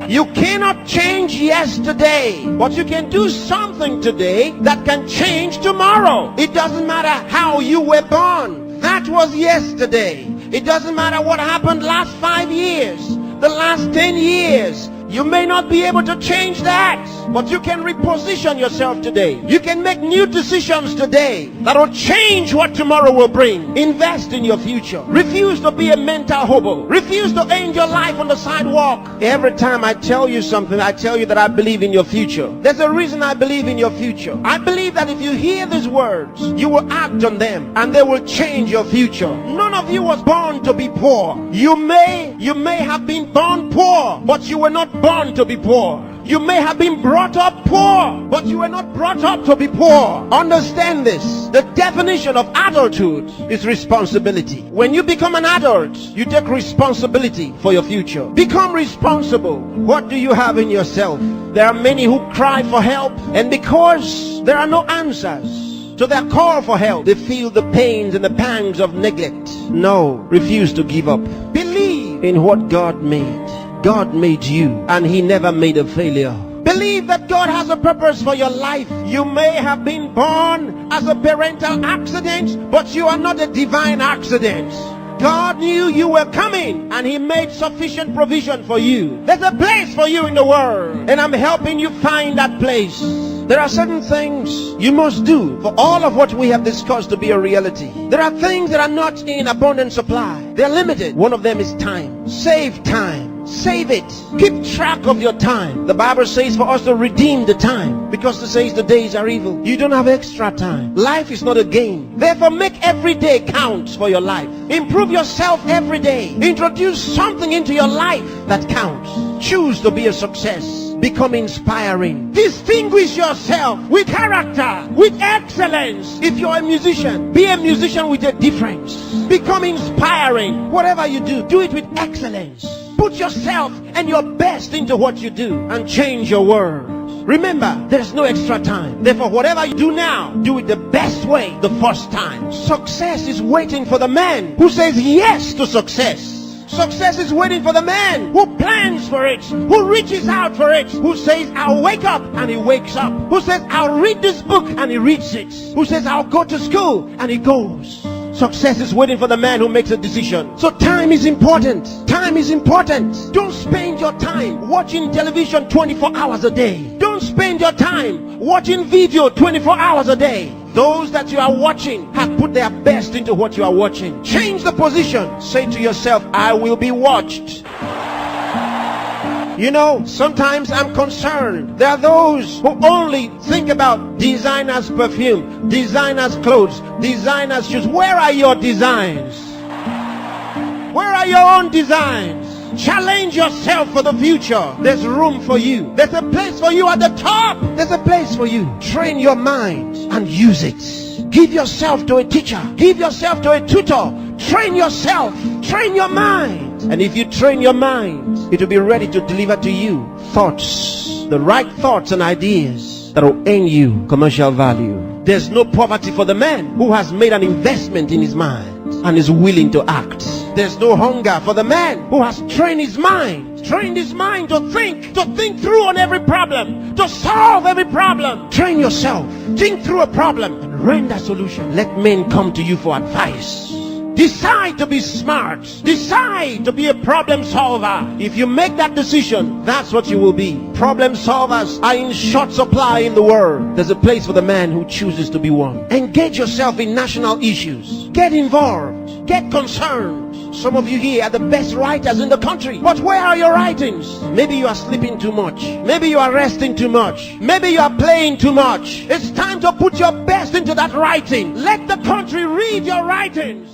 You cannot change yesterday, but you can do something today that can change tomorrow. It doesn't matter how you were born. That was yesterday. It doesn't matter what happened last 5 years, the last 10 years. You may not be able to change that. But you can reposition yourself today. You can make new decisions today that will change what tomorrow will bring. Invest in your future. Refuse to be a mental hobo. Refuse to end your life on the sidewalk. Every time I tell you something, I tell you that I believe in your future. There's a reason I believe in your future. I believe that if you hear these words, you will act on them and they will change your future. None of you was born to be poor. You may have been born poor, but you were not born to be poor. You may have been brought up poor, but you were not brought up to be poor. Understand this. The definition of adulthood is responsibility. When you become an adult, you take responsibility for your future. Become responsible. What do you have in yourself? There are many who cry for help, and because there are no answers to their call for help, they feel the pains and the pangs of neglect. No, refuse to give up. Believe in what God made. God made you, and He never made a failure. Believe that God has a purpose for your life. You may have been born as a parental accident, but you are not a divine accident. God knew you were coming, and He made sufficient provision for you. There's a place for you in the world, and I'm helping you find that place. There are certain things you must do for all of what we have discussed to be a reality. There are things that are not in abundant supply. They're limited. One of them is time. Save time. Save it. Keep track of your time. The Bible says for us to redeem the time, because it says the days are evil. You don't have extra time. Life is not a game. Therefore, make every day count for your life. Improve yourself every day. Introduce something into your life that counts. Choose to be a success. Become inspiring. Distinguish yourself with character, with excellence. If you're a musician, be a musician with a difference. Become inspiring. Whatever you do, do it with excellence. Put yourself and your best into what you do and change your world. Remember, there's no extra time. Therefore, whatever you do now, do it the best way the first time. Success is waiting for the man who says yes to success. Success is waiting for the man who plans for it, who reaches out for it, who says, I'll wake up, and he wakes up, who says, I'll read this book, and he reads it, who says, I'll go to school, and he goes. Success is waiting for the man who makes a decision. So time is important. Time is important. Don't spend your time watching television 24 hours a day. Don't spend your time watching video 24 hours a day. Those that you are watching have put their best into what you are watching. Change the position. Say to yourself, I will be watched. You know, sometimes I'm concerned. There are those who only think about designers' perfume, designers' clothes, designers' shoes. Where are your designs? Where are your own designs? Challenge yourself for the future. There's room for you. There's a place for you at the top. There's a place for you. Train your mind and use it. Give yourself to a teacher. Give yourself to a tutor. Train yourself. Train your mind. And if you train your mind, it will be ready to deliver to you thoughts, the right thoughts and ideas that will earn you commercial value. There's no poverty for the man who has made an investment in his mind and is willing to act. There's no hunger for the man who has trained his mind to think through on every problem, to solve every problem. Train yourself. Think through a problem and render a solution. Let men come to you for advice. Decide to be smart. Decide to be a problem solver. If you make that decision, that's what you will be. Problem solvers are in short supply in the world. There's a place for the man who chooses to be one. Engage yourself in national issues. Get involved. Get concerned. Some of you here are the best writers in the country. But where are your writings? Maybe you are sleeping too much. Maybe you are resting too much. Maybe you are playing too much. It's time to put your best into that writing. Let the country read your writings.